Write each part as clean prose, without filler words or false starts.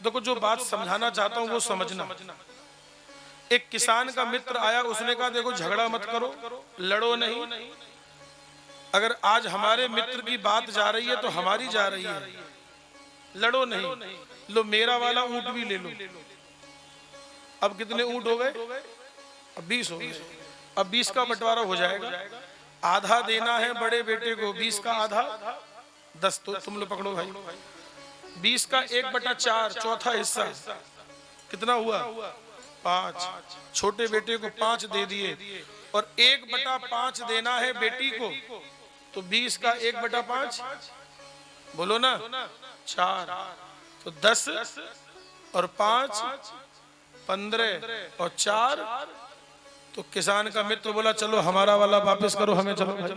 देखो जो बात समझाना चाहता हूं वो समझना। एक किसान का मित्र आया, उसने कहा देखो झगड़ा मत करो, लड़ो नहीं। अगर आज हमारे मित्र की बात जा रही है तो हमारी जा रही है, लड़ो नहीं। लो मेरा वाला ऊंट भी ले लो। अब कितने ऊंट हो गए? अब 20 हो गए। अब 20 का बंटवारा हो जाएगा। आधा देना है बड़े बेटे को, 20 का आधा 10। तो तुम लोग पकड़ो भाई, 20 का 1/4 चौथा हिस्सा कितना हुआ? 5। छोटे बेटे को 5 दे दिए और 1/5 देना है बेटी को, तो 20 का 1/5 बोलो ना 4। तो 10 और 5 15 और 4। तो किसान का मित्र बोला चलो हमारा वाला वापस करो हमें, चलो भाई।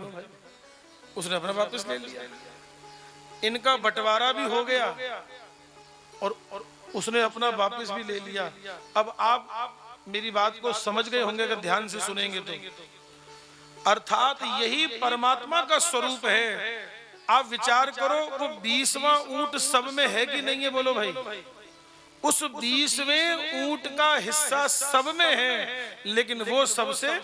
उसने अपना वापस ले लिया। इनका बंटवारा भी हो गया और उसने अपना वापस भी ले लिया। अब आप मेरी बात को समझ गए होंगे अगर ध्यान से सुनेंगे तो। अर्थात यही परमात्मा का स्वरूप है। आप विचार करो वो 20वां ऊंट सब में है कि नहीं है? बोलो भाई। उस 20वें ऊंट का हिस्सा सब में है, लेकिन वो सबसे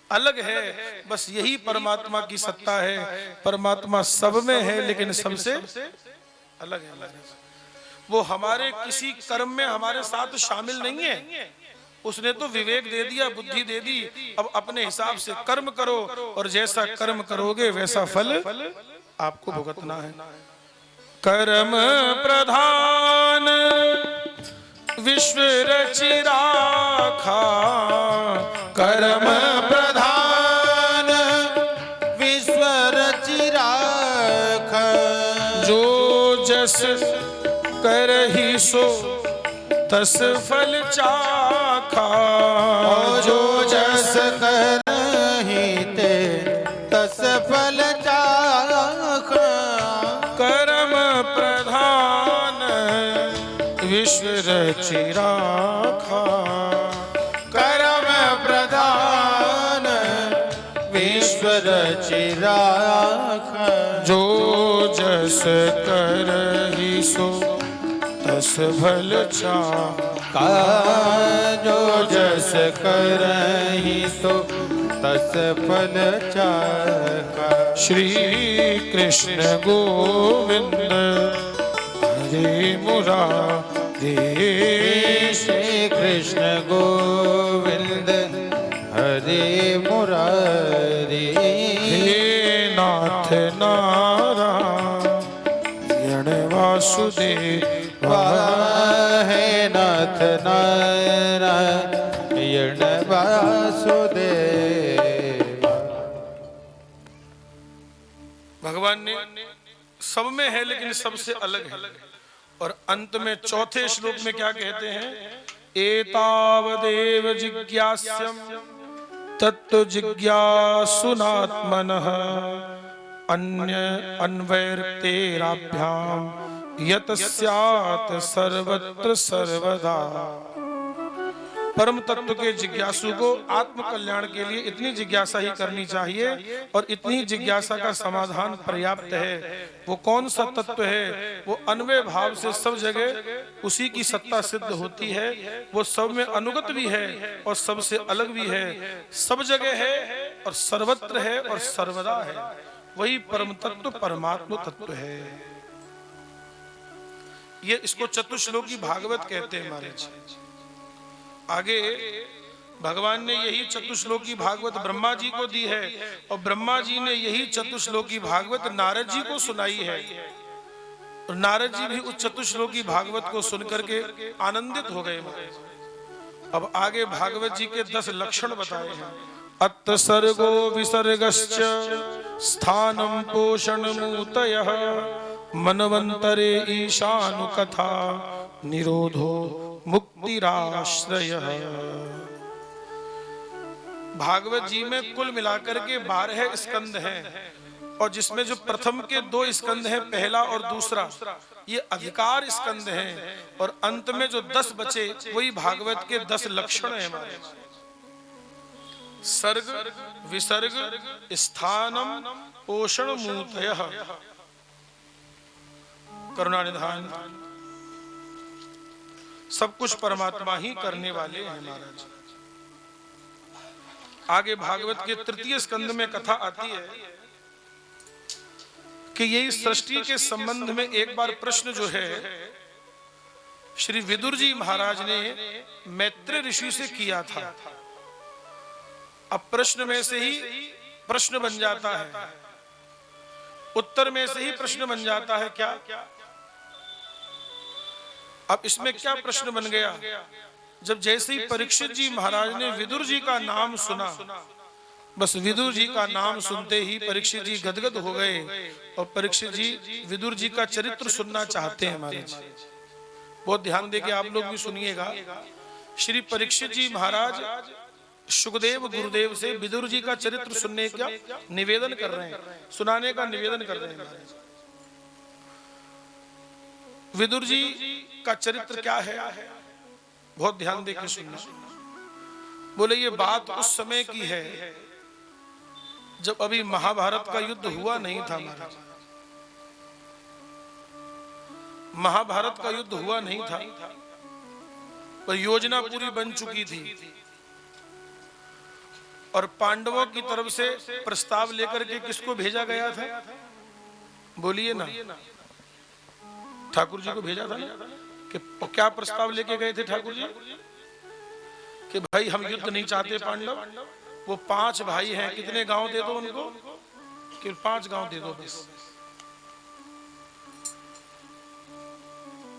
अलग है। बस यही परमात्मा की सत्ता है। परमात्मा सब में है लेकिन सबसे अलग है। वो हमारे किसी कर्म में हमारे साथ शामिल नहीं है। उसने तो विवेक दे दिया, बुद्धि दे दी। अब अपने हिसाब से कर्म करो और जैसा कर्म करोगे वैसा फल आपको भुगतना है। कर्म प्रधान विश्व रचि राखा, कर्म प्रधान विश्व रचि राखा। जो जस करहि सो तस फल चाखा। जो जस करहि ते तस फल चाखा। कर्म प्रधान विश्व रचि राखा, कर्म प्रधान विश्व रचि राखा। जो जस करहि सो तस फल चाखा। जो जस करहि सो तस फल चाखा। श्री कृष्ण गोविंद हरे मुरारी। श्री कृष्ण गोविंद हरे मुरारी। हे नाथ नारायण वासुदेव। हे नाथ नारायण वासुदेव। भगवान ने सब में है लेकिन सबसे अलग है। और अंत में चौथे श्लोक में क्या कहते हैं? एतावदेव जिज्ञास्यम् तत्व जिज्ञासुनात्मनः अन्य अन्वैर्तेराभ्याम यत स्यात् सर्वत्र सर्वदा। परम तत्व के जिज्ञासु को आत्म कल्याण के लिए इतनी जिज्ञासा ही करनी चाहिए और इतनी जिज्ञासा का समाधान पर्याप्त है। वो कौन सा तत्व है? वो अन्वय भाव से सब जगह उसी की सत्ता सिद्ध होती है। वो सब में अनुगत भी है और सबसे अलग भी है। सब जगह है और सर्वत्र है और सर्वदा है। वही परम तत्व परमात्मा तत्व है। ये इसको चतुश्लोकी भागवत कहते हैं महाराज। आगे भगवान ने यही चतुश्लोकी भागवत ब्रह्मा जी को दी है और ब्रह्मा जी ने यही चतुश्लोकी भागवत नारद जी को सुनाई है। और नारद जी भी उस चतुश्लोकी भागवत को सुनकर के आनंदित हो गए। अब आगे भागवत जी के 10 लक्षण बताए हैं। अत सर्गो विसर्गश्च स्थानं पोषणमूतयः मनवंतरे ईशानु कथा निरोधो मुक्तिराश्रयः। भागवत जी में कुल मिलाकर के 12 स्कंद हैं और जिसमें जो प्रथम के 2 स्कंद हैं, पहला और दूसरा, ये अधिकार स्कंद हैं और अंत में जो 10 बचे वही भागवत के 10 लक्षण हैं हमारे। सर्ग विसर्ग स्थानम पोषण मूतयः। करुणानिधान सब कुछ परमात्मा ही करने वाले हैं महाराज। आगे भागवत के 3 स्कंद में कथा आती है कि यही सृष्टि के संबंध में एक बार प्रश्न जो है श्री विदुर जी महाराज ने मैत्रेय ऋषि से किया था। अब प्रश्न में से ही प्रश्न बन जाता है, उत्तर में से ही प्रश्न बन जाता है। क्या अब इसमें क्या प्रश्न बन गया? जब जैसे ही परीक्षित जी महाराज ने विदुर जी का नाम सुना, बस विदुर जी का नाम सुनते ही परीक्षित जी गदगद हो गए और परीक्षित जी विदुर जी का चरित्र सुनना चाहते हैं महाराज। बहुत ध्यान देके आप लोग भी सुनिएगा। श्री परीक्षित जी महाराज सुखदेव गुरुदेव से विदुर जी का चरित्र सुनने का निवेदन कर रहे हैं, सुनाने का निवेदन कर रहे हैं महाराज। विदुर जी का चरित्र क्या है, बहुत ध्यान देकर सुनना। बोले ये बात उस समय की है जब अभी महाभारत का युद्ध हुआ नहीं था महाराज। महाभारत का युद्ध हुआ नहीं था, पर योजना पूरी बन चुकी थी और पांडवों की तरफ से प्रस्ताव लेकर के किसको भेजा गया था? बोलिए ना, ठाकुर जी को भेजा था ना। कि क्या प्रस्ताव लेके गए थे ठाकुर जी? कि भाई हम युद्ध नहीं चाहते पांडव, वो 5 भाई हैं, कितने गांव दे दो उनको? कि 5 गांव दे दो बस।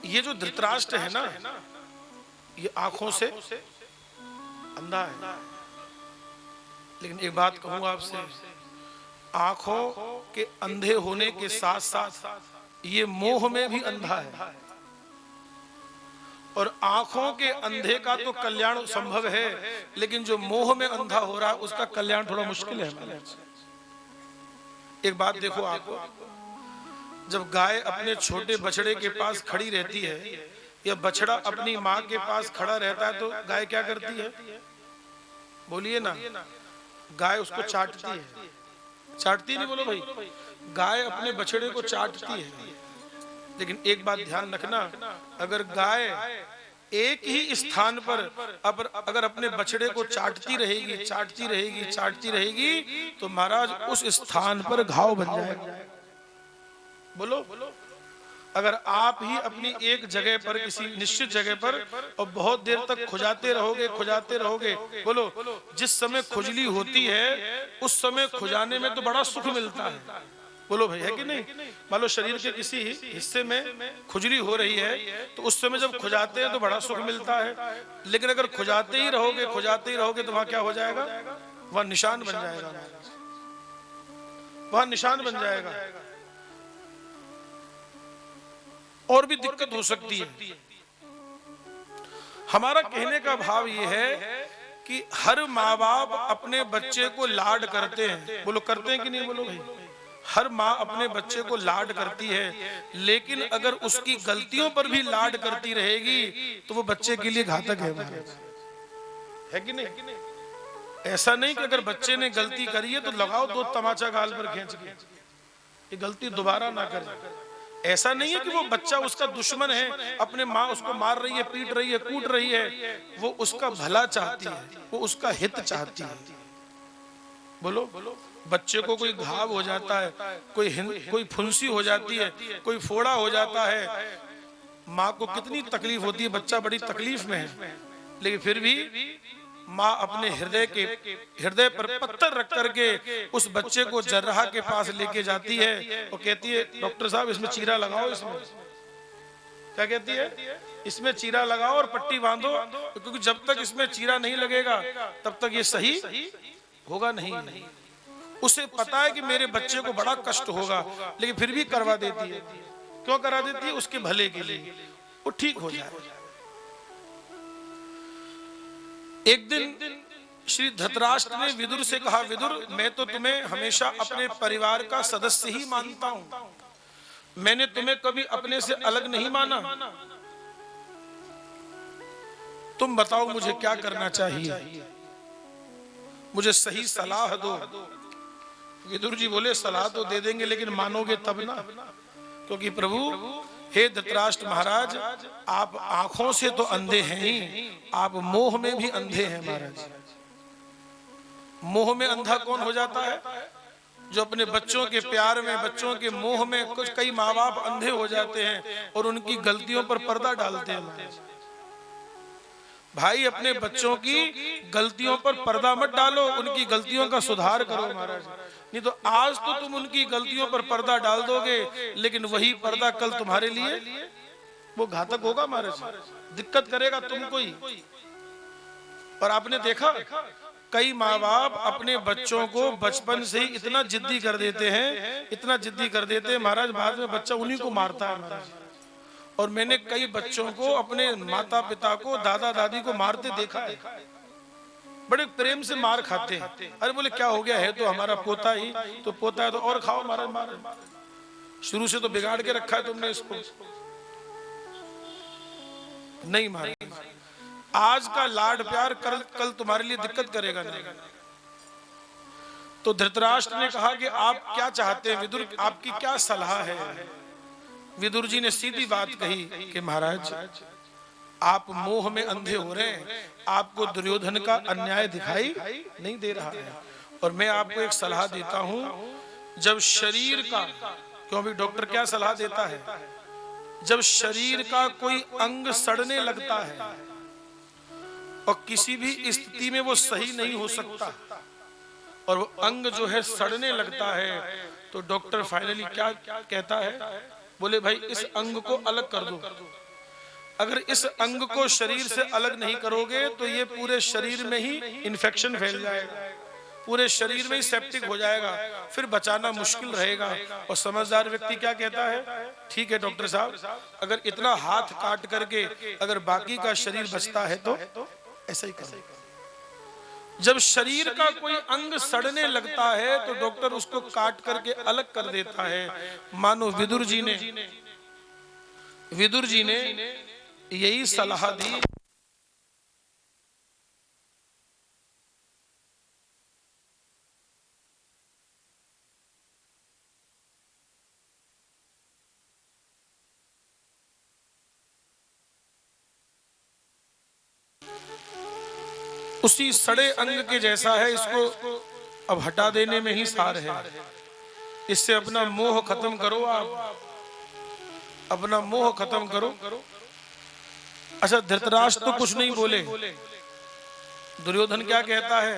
ये जो धृतराष्ट्र है ना, ये आंखों से अंधा है। लेकिन एक बात कहूंगा आपसे, आंखों के अंधे होने के साथ साथ ये मोह में भी अंधा है। और आंखों के अंधे का तो कल्याण संभव है, लेकिन जो मोह में अंधा हो रहा है उसका कल्याण थोड़ा मुश्किल है। एक बात देखो, आपको जब गाय अपने छोटे बछड़े के पास खड़ी रहती है या बछड़ा अपनी माँ के पास खड़ा रहता है तो गाय क्या करती है? बोलिए ना, गाय उसको चाटती है। चाटती नहीं? बोलो भाई, गाय अपने बछड़े को चाटती है। लेकिन एक बात ध्यान रखना, अगर गाय एक ही स्थान पर अगर अपने बछड़े को चाटती रहेगी, चाटती रहेगी, चाटती रहेगी, तो महाराज उस स्थान पर घाव बन जाएगा। बोलो, अगर आप ही अपनी एक जगह पर, किसी निश्चित जगह पर और बहुत देर तक खुजाते रहोगे, खुजाते रहोगे, बोलो, जिस समय खुजली होती है उस समय खुजाने में तो बड़ा सुख मिलता है। बोलो भाई, है कि नहीं? मान लो शरीर के किसी हिस्से में खुजली हो रही है तो उस समय जब खुजाते हैं तो बड़ा सुख मिलता है। लेकिन अगर खुजाते ही रहोगे, खुजाते ही रहोगे तो वहां क्या हो जाएगा? वहां निशान बन जाएगा, वहां निशान बन जाएगा और भी दिक्कत हो सकती है। हमारा कहने का भाव यह है कि हर माँ बाप अपने बच्चे को लाड करते हैं। बोलो, करते हैं कि नहीं? बोलो भाई, हर माँ अपने बच्चे को लाड करती है, लेकिन अगर उसकी गलतियों पर भी लाड करती रहेगी तो वो बच्चे के लिए घातक है कि नहीं? ऐसा नहीं कि अगर बच्चे ने गलती करी है तो लगाओ 2 तमाचा गाल पर खींच के, ये गलती दोबारा ना करे। ऐसा नहीं है कि वो बच्चा उसका दुश्मन है, अपने माँ उसको मार रही है, पीट रही है, कूट रही है, वो उसका भला चाहती है, वो उसका हित चाहती है। बोलो, बच्चे को कोई घाव हो जाता है, कोई फुंसी हो जाती है, कोई फोड़ा हो जाता है, माँ को कितनी तकलीफ होती है, बच्चा बड़ी तकलीफ में है, लेकिन फिर भी माँ अपने हृदय पर पत्थर रख करके उस बच्चे को जर्राह के पास लेके जाती है और कहती है, डॉक्टर साहब इसमें चीरा लगाओ। इसमें क्या कहती है? इसमें चीरा लगाओ और पट्टी बांधो, क्योंकि जब तक इसमें चीरा नहीं लगेगा तब तक ये सही होगा नहीं। उसे पता है कि मेरे बच्चे को बड़ा कष्ट होगा, लेकिन फिर भी करवा देती है। क्यों करा देती है? उसके भले के लिए, वो ठीक हो जाए। एक दिन श्री धृतराष्ट्र ने विदुर से कहा, विदुर, मैं तो तुम्हें हमेशा अपने परिवार का सदस्य ही मानता हूं, मैंने तुम्हें कभी अपने से अलग नहीं माना। तुम बताओ मुझे क्या करना चाहिए, मुझे सही सलाह दो। विदुर जी बोले, सलाह तो दे देंगे लेकिन मानोगे तब ना, क्योंकि प्रभु हे धृतराष्ट्र महाराज, आप आंखों से तो अंधे हैं ही, आप मोह में भी अंधे हैं महाराज। मोह में अंधा कौन हो जाता है? जो अपने बच्चों के प्यार में, बच्चों के मोह में कुछ कई माँ बाप अंधे हो जाते हैं और उनकी गलतियों पर पर्दा डालते हैं महाराज। भाई अपने बच्चों की गलतियों पर पर्दा मत डालो, उनकी गलतियों का सुधार करो महाराज। नहीं तो आज तो तुम उनकी गलतियों पर पर्दा डाल दोगे, लेकिन वही पर्दा कल तुम्हारे लिए वो घातक होगा महाराज, दिक्कत करेगा तुमको ही। और आपने देखा कई माँ बाप अपने बच्चों को बचपन से ही इतना जिद्दी कर देते हैं, इतना जिद्दी कर देते हैं महाराज, बाद में बच्चा उन्हीं को मारता है महाराज। और मैंने कई बच्चों को, अपने माता पिता को, दादा दादी को मारते देखा है, बड़े प्रेम से मार खाते हैं। अरे बोले क्या हो गया, है तो हमारा पोता ही, तो पोता है तो और खाओ महाराज, मार शुरू से तो बिगाड़ के रखा है तुमने इसको। नहीं महाराज, आज का लाड प्यार कल तुम्हारे लिए दिक्कत करेगा नहीं। तो धृतराष्ट्र ने कहा कि आप क्या चाहते हैं विदुर, आपकी क्या सलाह है? विदुर जी ने सीधी बात कही कि महाराज आप मोह में अंधे हो रहे हैं, आपको दुर्योधन का अन्याय दिखाई नहीं दे रहा है, और मैं आपको एक सलाह देता हूं। जब शरीर का, क्यों भी डॉक्टर क्या सलाह देता है, जब शरीर का कोई अंग सड़ने लगता है और किसी भी स्थिति में वो सही नहीं हो सकता, और वो अंग जो है सड़ने लगता है, तो डॉक्टर फाइनली क्या कहता है? बोले भाई इस अंग को अलग कर दो। अगर इस अंग को शरीर से अलग नहीं करोगे तो ये पूरे शरीर में ही इन्फेक्शन फैल जाएगा, पूरे शरीर में ही सेप्टिक हो जाएगा, फिर बचाना मुश्किल रहेगा। और समझदार व्यक्ति क्या कहता है? ठीक है डॉक्टर साहब, अगर इतना हाथ काट करके अगर बाकी का शरीर बचता है तो ऐसा ही करो। जब शरीर का कोई अंग सड़ने लगता है तो डॉक्टर उसको काट करके अलग कर देता है। मानो विदुर जी ने यही सलाह दी। उसी सड़े अंग के जैसा है, इसको अब हटा देने में ही सार है। इससे अपना मोह खत्म करो, आप अपना मोह खत्म करो। अच्छा धृतराष्ट्र तो कुछ नहीं बोले, दुर्योधन क्या कहता है?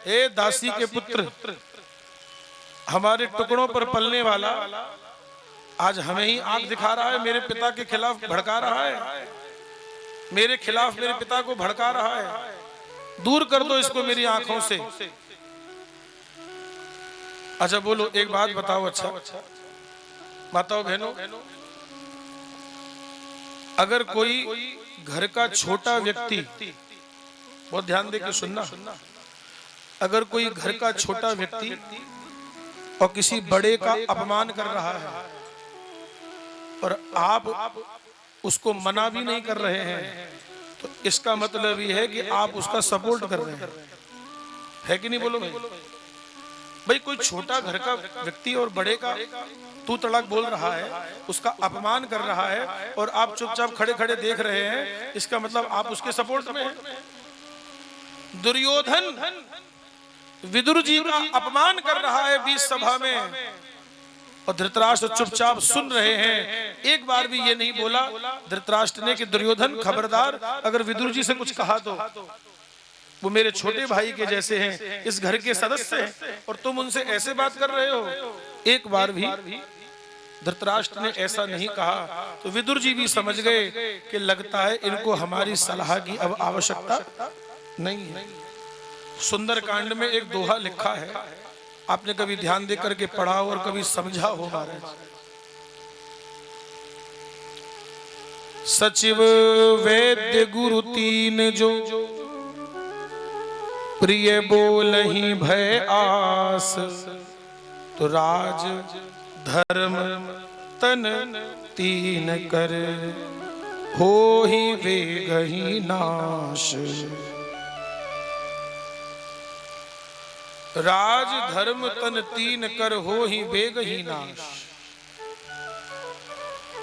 ए दासी के पुत्र, हमारे टुकड़ों पर पलने वाला आज हमें ही आंख दिखा रहा है, मेरे पिता के खिलाफ भड़का रहा है, मेरे खिलाफ मेरे पिता को भड़का रहा है, दूर कर दो इसको मेरी आंखों से। अच्छा बोलो एक बात बताओ, अच्छा माताओं बहनों, अगर कोई घर का छोटा व्यक्ति, बहुत ध्यान देकर सुनना, अगर कोई घर का छोटा व्यक्ति और किसी बड़े का अपमान कर रहा है और आप उसको मना भी नहीं कर रहे हैं, तो इसका मतलब ये है कि आप उसका सपोर्ट कर रहे हैं, है कि नहीं? बोलो भाई कोई छोटा घर का व्यक्ति और बड़े का तू तड़ाक बोल रहा है, उसका अपमान कर रहा है, और आप चुपचाप खड़े खड़े देख रहे हैं, इसका मतलब आप उसके सपोर्ट में हैं। दुर्योधन विदुर जी का अपमान कर रहा है बीच सभा में, और धृतराष्ट्र चुपचाप सुन रहे हैं। एक बार भी ये नहीं बोला धृतराष्ट्र ने कि दुर्योधन खबरदार, अगर विदुर जी से कुछ कहा तो वो मेरे छोटे भाई के जैसे हैं, इस घर के सदस्य हैं, और तुम उनसे ऐसे बात कर रहे हो। एक बार भी धृतराष्ट्र ने ऐसा नहीं कहा। तो विदुर जी भी समझ गए कि लगता है इनको हमारी सलाह की अब आवश्यकता नहीं है। सुंदर कांड में एक दोहा लिखा है, आपने कभी ध्यान दे करके पढ़ा और कभी समझा हो महाराज? सचिव वैद्य गुरु तीन जो, प्रिय बोलहि भय आस, तो राज धर्म तन तीन कर, होहि वेगहि नाश। राज धर्म तन तीन कर, होहि वेगहि नाश।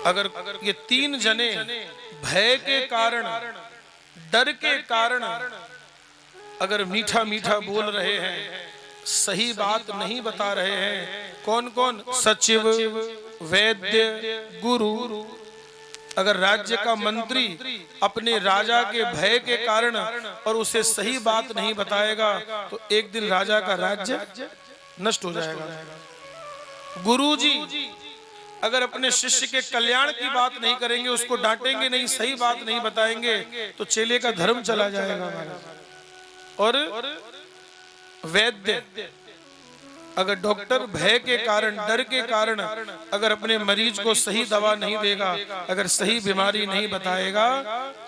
अगर ये तीन जने भय के कारण, डर के कारण अगर मीठा मीठा बोल रहे हैं, सही बात नहीं बता रहे हैं, कौन कौन? सचिव, वैद्य, गुरु। अगर राज्य का मंत्री अपने राजा के भय के कारण और उसे सही बात नहीं बताएगा तो एक दिन राजा का राज्य नष्ट हो जाएगा। गुरुजी अगर अपने शिष्य के कल्याण की बात नहीं करेंगे, उसको डांटेंगे नहीं, सही बात नहीं बताएंगे तो चेले का धर्म चला जाएगा। और वैद्य अगर डॉक्टर भय के कारण, डर के कारण अगर अपने मरीज को सही दवा नहीं देगा, अगर सही बीमारी नहीं बताएगा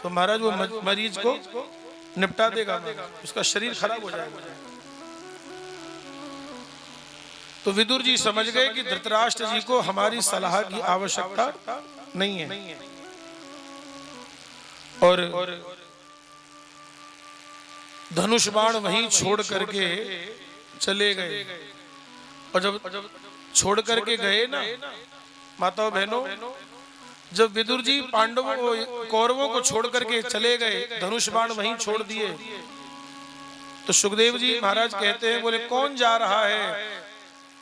तो महाराज वो मरीज को निपटा देगा, उसका शरीर खराब हो जाएगा। तो विदुर जी समझ गए कि धृतराष्ट्र जी को हमारी सलाह की आवश्यकता नहीं है। और धनुष बाण वहीं छोड़ करके चले गए। और जब छोड़ करके गए ना माताओं बहनों, जब विदुर जी पांडवों कौरवों को छोड़ करके चले गए, धनुष बाण वहीं छोड़ दिए, तो सुखदेव जी महाराज कहते हैं, बोले कौन जा रहा है?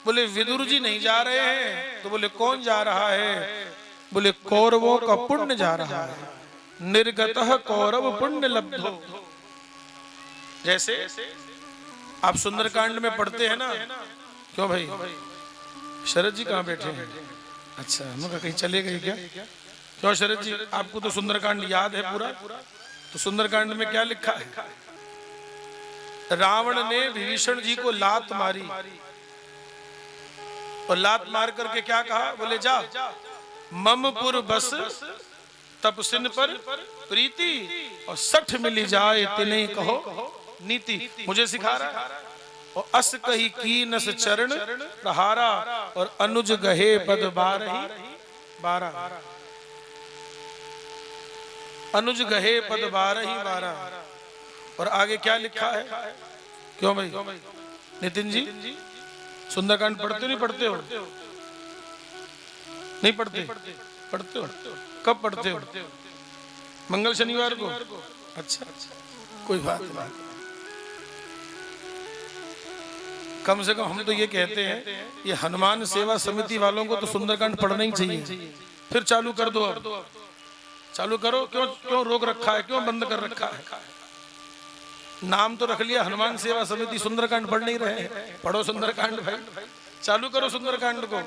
बोले विदुर जी नहीं जा रहे हैं। तो बोले कौन जा रहा है? बोले कौरवों का पुण्य जा रहा है। निर्गतः कौरव पुण्य लब्धो। जैसे आप सुंदरकांड में पढ़ते हैं ना, क्यों भाई शरद जी कहाँ बैठे हैं? अच्छा, मैं कहीं चले गए क्या? क्यों शरद जी, आपको तो सुंदरकांड याद है पूरा? तो सुंदरकांड में क्या लिखा है? रावण ने विभीषण जी को लात मारी और लात मार करके क्या कहा? बोले जा ममपुर बस तपसिन पर प्रीति और 60 मिली जाए तिन्हें कहो नीति। मुझे सिखा रहा है। और अस कही कीनस चरण प्रहारा और अनुज गहे पद 12 अनुज गहे पद 12 और आगे क्या लिखा है? क्यों भाई नितिन जी, सुंदरकांड पढ़ते नहीं पढ़ते हो? नहीं पढ़ते? पढ़ते हो? कब पढ़ते हो? मंगल शनिवार को? अच्छा, कोई बात नहीं। कम से कम हम तो ये कहते हैं, ये हनुमान सेवा समिति वालों को तो सुंदरकांड पढ़ना ही चाहिए। फिर चालू कर दो, अब चालू करो। क्यों रोक रखा है? क्यों बंद कर रखा है? नाम तो रख लिया हनुमान सेवा समिति, सुंदरकांड पढ़ नहीं रहे। पढ़ो सुंदरकांड भाई, चालू करो सुंदरकांड को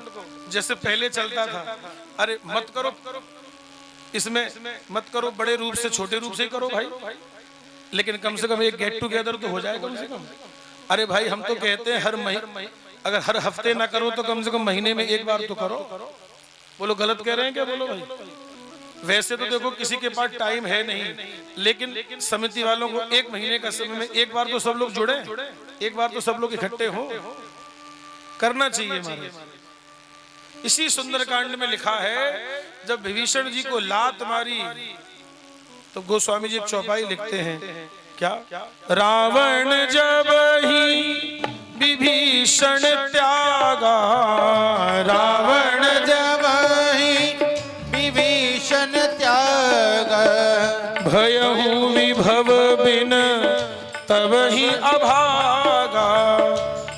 जैसे पहले चलता था। अरे मत करो इसमें, मत करो बड़े रूप से, छोटे रूप से करो भाई, लेकिन कम से कम एक गेट टुगेदर तो हो जाए कम से कम। अरे भाई हम तो कहते हैं हर महीने, अगर हर हफ्ते ना करो तो कम से कम महीने में एक बार तो करो। बोलो गलत कह रहे हैं क्या? बोलो भाई। वैसे तो देखो किसी के पास टाइम है नहीं, लेकिन समिति वालों को एक महीने का समय में एक बार तो सब लोग जुड़े, एक बार तो सब लोग इकट्ठे हो, करना चाहिए महाराज। इसी सुंदरकांड में लिखा है, जब विभीषण जी को लात मारी तो गोस्वामी जी एक चौपाई लिखते हैं, क्या? रावण जब ही विभीषण त्यागा, रावण जब ही विभीषण त्यागा, भयहु विभव बिन तब ही अभागा,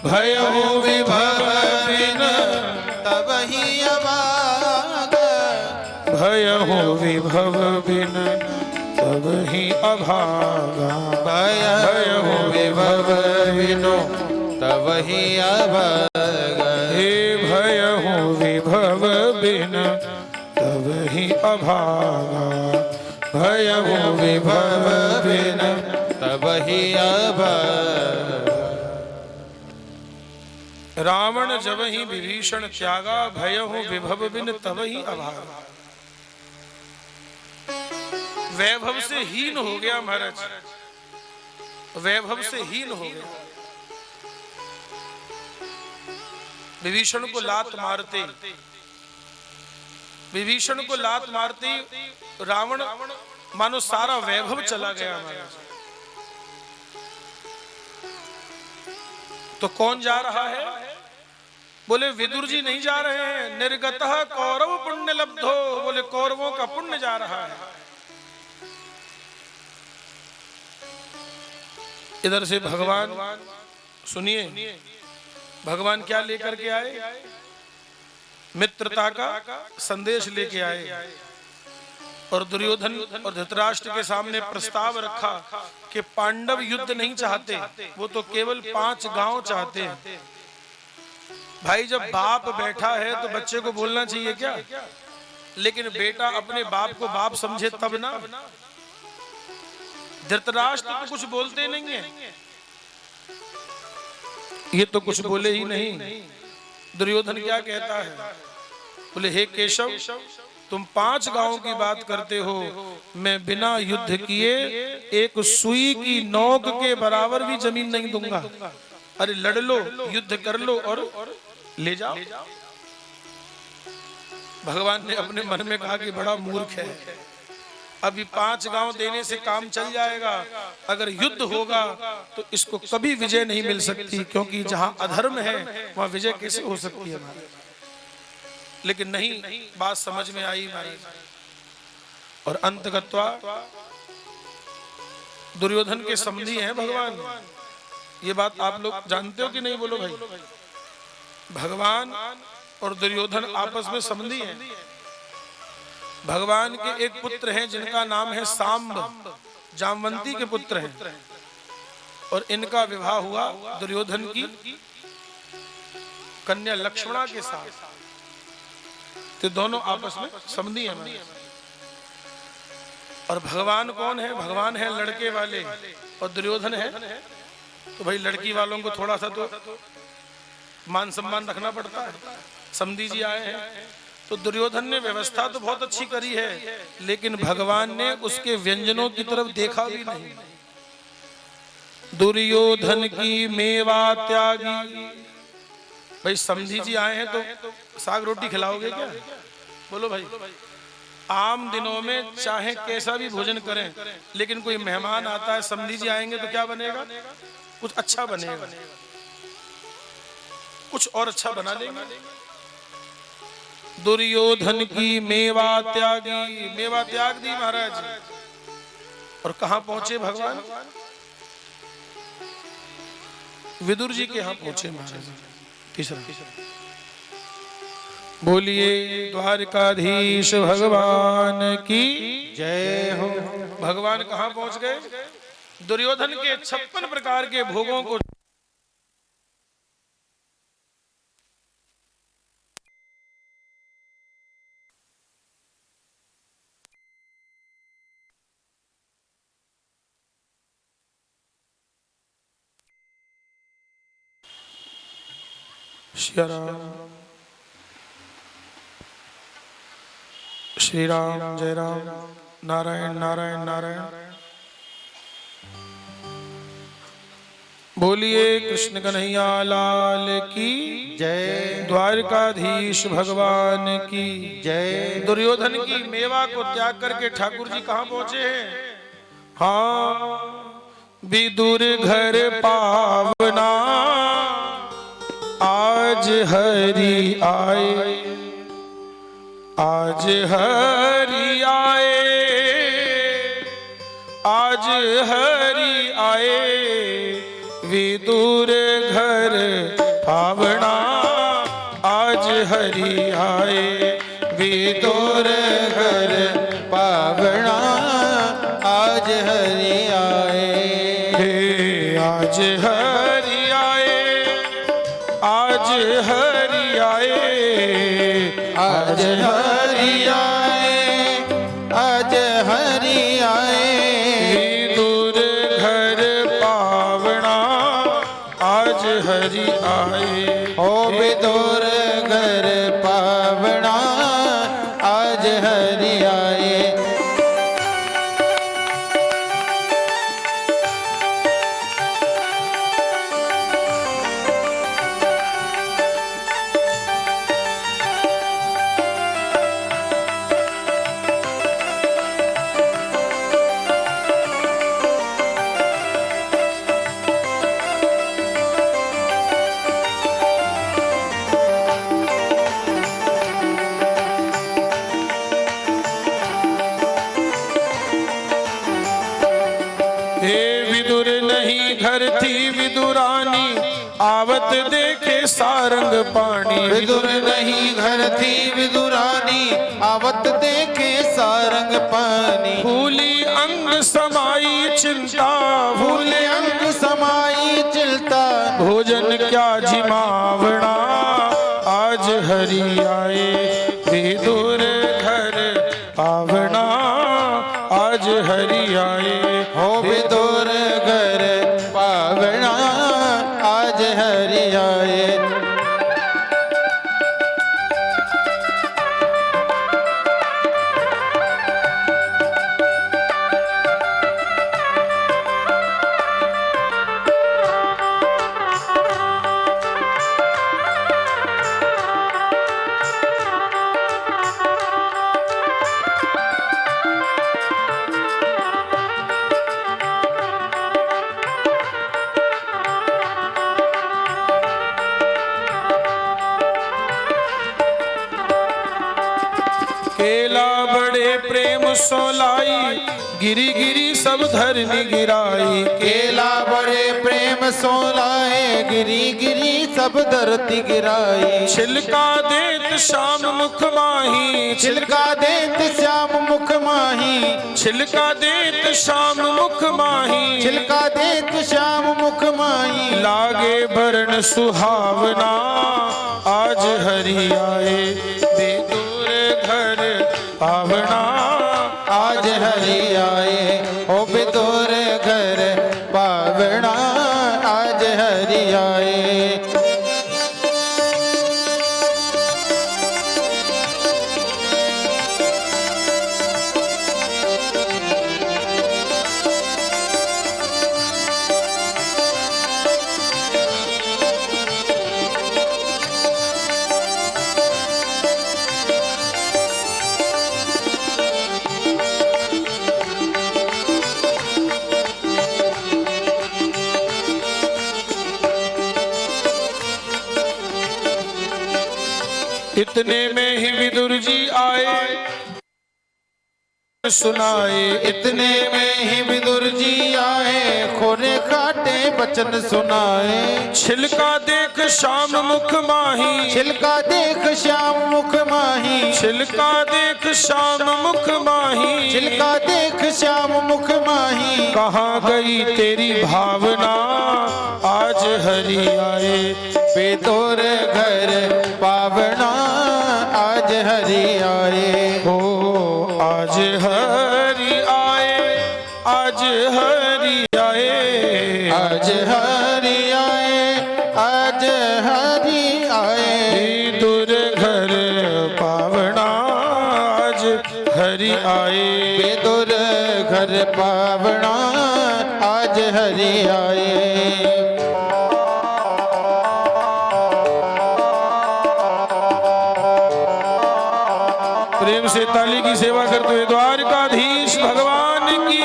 भयहु विभव बिन तब ही अभागा, भयहु विभव बिन तब ही अभागा, भयहु विभव बिनु तब ही अभागा, हे भयहु विभव बिन तब ही अभागा, भयहु विभव बिन तब ही अभागा। रावण जब ही विभीषण त्यागा, भयहु विभव बिन तब ही अभागा। वैभव से हीन हो गया महाराज, वैभव से हीन हो गया। विभीषण को लात मारते, विभीषण को लात मारते रावण मानो सारा वैभव चला गया महाराज। तो कौन जा रहा है? बोले विदुर जी नहीं जा रहे हैं, निर्गतः कौरव पुण्य लब्धो, बोले कौरवों का पुण्य जा रहा है। इधर से भगवान, सुनिए भगवान क्या लेकर के आए, मित्रता का संदेश लेके आए। और दुर्योधन और धृतराष्ट्र के सामने प्रस्ताव रखा कि पांडव युद्ध नहीं चाहते, वो तो केवल 5 गांव चाहते हैं। भाई जब बाप बैठा है तो बच्चे को बोलना चाहिए क्या? लेकिन बेटा अपने बाप को बाप समझे तब ना। धृतराष्ट्र तो कुछ बोलते नहीं है, ये तो कुछ बोले ही नहीं। दुर्योधन क्या कहता है, बोले हे केशव, तुम 5 गांवों की बात करते हो, मैं बिना युद्ध किए एक सुई की नोक के बराबर भी जमीन नहीं दूंगा। अरे लड़ लो, युद्ध कर लो और ले जाओ। भगवान ने अपने मन में कहा कि बड़ा मूर्ख है, अभी 5 गांव देने से काम चल जाएगा, अगर युद्ध होगा तो इसको कभी विजय नहीं मिल सकती, क्योंकि जहां अधर्म है वहां विजय कैसे हो सकती है महाराज। लेकिन नहीं, बात समझ में आई महाराज। और अंतगत्वा दुर्योधन के समधी हैं भगवान, ये बात आप लोग जानते हो कि नहीं, बोलो भाई। भगवान और दुर्योधन आपस में समधी हैं। भगवान के एक पुत्र हैं जिनका नाम है सांब, जामवंती के पुत्र हैं, और इनका विवाह हुआ दुर्योधन की कन्या लक्ष्मणा के साथ। तो दोनों आपस में समधी हैं। और भगवान कौन है? भगवान है लड़के वाले और दुर्योधन है, तो भाई लड़की वालों को थोड़ा सा तो मान सम्मान रखना पड़ता है। समधी जी आए हैं, तो दुर्योधन ने व्यवस्था तो बहुत अच्छी करी है, लेकिन भगवान ने उसके व्यंजनों की तरफ देखा भी नहीं। दुर्योधन की मेवा त्यागी, भाई समधी जी आए हैं तो साग रोटी खिलाओगे क्या? बोलो भाई। आम दिनों में चाहे कैसा भी भोजन करें, लेकिन कोई मेहमान आता है, समधी जी आएंगे तो क्या बनेगा? कुछ अच्छा बनेगा, कुछ और अच्छा बना देंगे। दुर्योधन की मेवा त्यागी, मेवा त्याग दी महाराज। और कहां पहुंचे भगवान? विदुर जी के यहां पहुंचे महाराज। तीसरा बोलिए द्वारकाधीश भगवान की जय हो। भगवान कहां पहुंच गए? दुर्योधन के 56 प्रकार के भोगों को श्री राम जय राम, नारायण नारायण नारायण। बोलिए कृष्ण कन्हैया लाल की जय। द्वारकाधीश भगवान की जय। दुर्योधन की मेवा को त्याग करके ठाकुर जी कहां पहुंचे हैं? हाँ, विदुर घर पावना आज हरि आए, आज हरि आए, आज हरि आए, विदुर घर पावना आज हरि आए, विदुर घर पावना आज हरि आए, हे आज हरि आए, आज हरि आए, आज हरि आए, आज हरि आए, विदुर घर पावना आज हरि आए। ओ विदुर घर पावना आज हरि आए। हे विदुर नहीं घर थी विदुरानी, आवत देखे सारंग पानी। विदुर नहीं घर थी विदुरानी, आवत देखे सारंग पानी। भूली अंग समाई चिंता, भूले अंग समाई चिंता, भोजन क्या जिमावना, आज हरि आए विदुर घर पावना, आज हरि आए हो विदुर घर पावना, आज हरि आए। केला बड़े प्रेम सोलाई, गिरी गिरी सब धरनी गिराई। केला बड़े प्रेम सोलाए, गिरी गिरी सब धरती गिराई। छिलका देत श्याम मुख माही, छिलका देत श्याम मुख माही, छिलका देत श्याम मुख माही। छिलका देत श्याम मुख माही। लागे बरन सुहावना, आज हरि आए विदुर घर पावना, आज हरि आए ओ विदुर घर पावना, आज हरि आए। इतने में ही विदुर जी आए सुनाए। इतने में ही विदुर जी आए, खोरे खाटे बचन सुनाए। छिलका देख श्याम मुख माही, छिलका देख श्याम मुख माही। छिलका देख श्याम मुख माही। छिलका देख श्याम मुख माही। कहाँ गई तेरी भावना, आज हरि आए विदुर घर पावना, आज हरि आए। हो आज हरि आए, आज हरि आए, आज हरि आए, आज हरि आए। विदुर घर पावना, आज हरि आए। विदुर घर पावना, आज हरि आए। प्रेम से ताली की सेवा करते हुए द्वारकाधीश भगवान की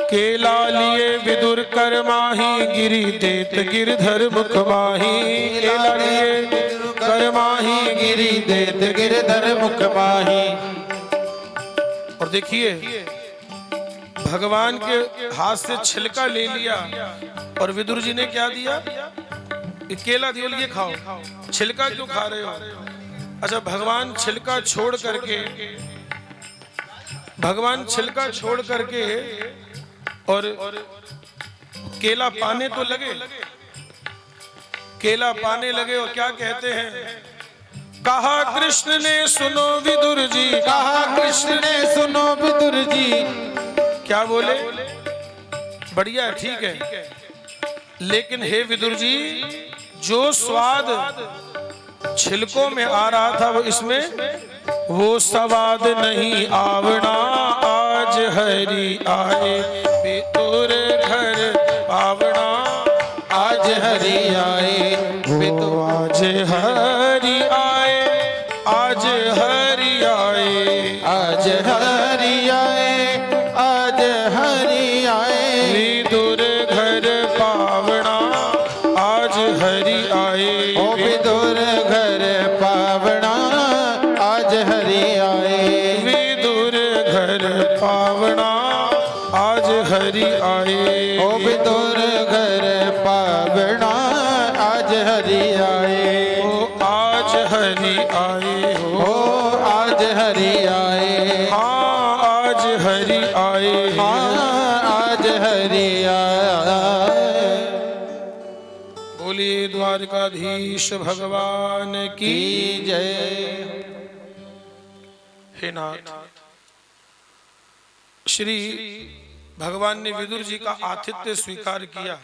केला लिए विदुर कर माही, गिरी देत गिरधर मुख माही। केला लिए कर माही, गिरी देत गिरधर मुख माही। और देखिए भगवान के हाथ से छिलका ले लिया और विदुर जी ने क्या दिया, केला दिया, ये खाओ। छिलका क्यों खा रहे हो? अच्छा, भगवान छिलका छोड़ करके, भगवान छिलका छोड़ करके और केला पाने तो लगे, केला पाने लगे और क्या कहते हैं, कहा कृष्ण ने सुनो विदुर जी, कहा कृष्ण ने सुनो विदुर जी। क्या बोले? बढ़िया है, ठीक है, लेकिन हे विदुर जी, जो स्वाद छिलकों में आ रहा था वो इसमें वो स्वाद नहीं आवना, आज हरि आए विदुर घर पावना, आज हरि आए विदुर, आज हरि आए, हरि आए, आज हरि आए। विदुर घर पावना आज हरि आए। ओ विदुर घर पावना आज हरि आए। विदुर घर पावना आज हरि आए। ओ विदुर घर पावना आज हरि आए। ओ आज हरि आए हो। ओ आज हरि आए। हाँ आज हरि आए। हाँ आज हरि आए। बोलिए द्वारकाधीश भगवान की की जय। हे नाथ, श्री भगवान ने विदुर जी का आतिथ्य स्वीकार किया।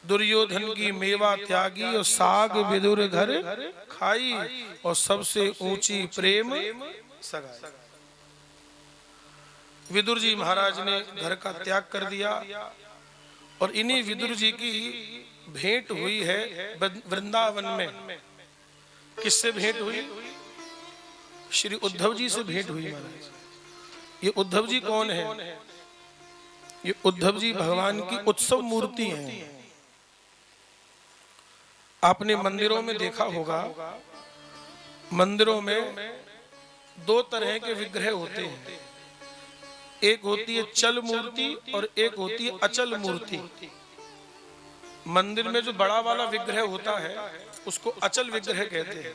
दुर्योधन की मेवा त्यागी और साग विदुर घर खाई और सबसे ऊंची प्रेम सगाई। विदुर जी महाराज ने घर का त्याग कर दिया और इन्हीं विदुर जी की भेंट हुई है वृंदावन में। किससे भेंट हुई? श्री उद्धव जी से भेंट हुई महाराज। ये उद्धव जी कौन है? ये उद्धव जी भगवान की उत्सव मूर्ति हैं। आपने मंदिरों में देखा होगा, मंदिरों में दो तरह के विग्रह होते हैं। एक होती है चल मूर्ति और एक होती है अचल मूर्ति। मंदिर में जो बड़ा वाला विग्रह होता है उसको अचल विग्रह कहते हैं।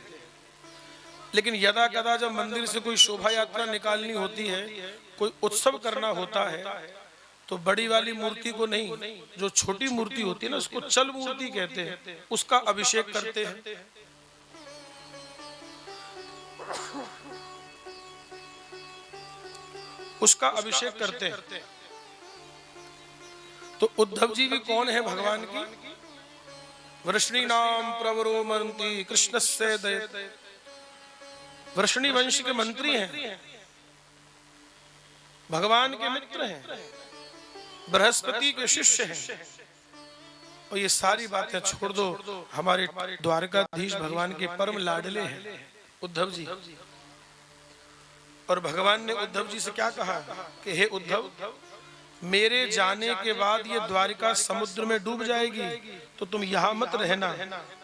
लेकिन यदा कदा जब मंदिर से कोई शोभा यात्रा निकालनी होती है, कोई उत्सव करना होता है, तो बड़ी वाली मूर्ति को नहीं, जो छोटी मूर्ति होती है ना उसको चल मूर्ति कहते हैं, उसका अभिषेक करते हैं। उसका अभिषेक करते हैं। तो उद्धव जी भी कौन है भगवान की? वृष्णि नाम प्रवरो मंत्री कृष्ण से दयते, वृष्णि वंश के मंत्री हैं, भगवान के मित्र हैं, बृहस्पति के शिष्य हैं। और ये सारी बातें छोड़ दो, हमारे द्वारकाधीश भगवान के परम लाडले हैं उद्धव जी। और भगवान ने उद्धव जी से क्या कहा कि हे उद्धव, मेरे जाने के बाद ये द्वारिका समुद्र में डूब जाएगी, तो तुम यहां मत रहना,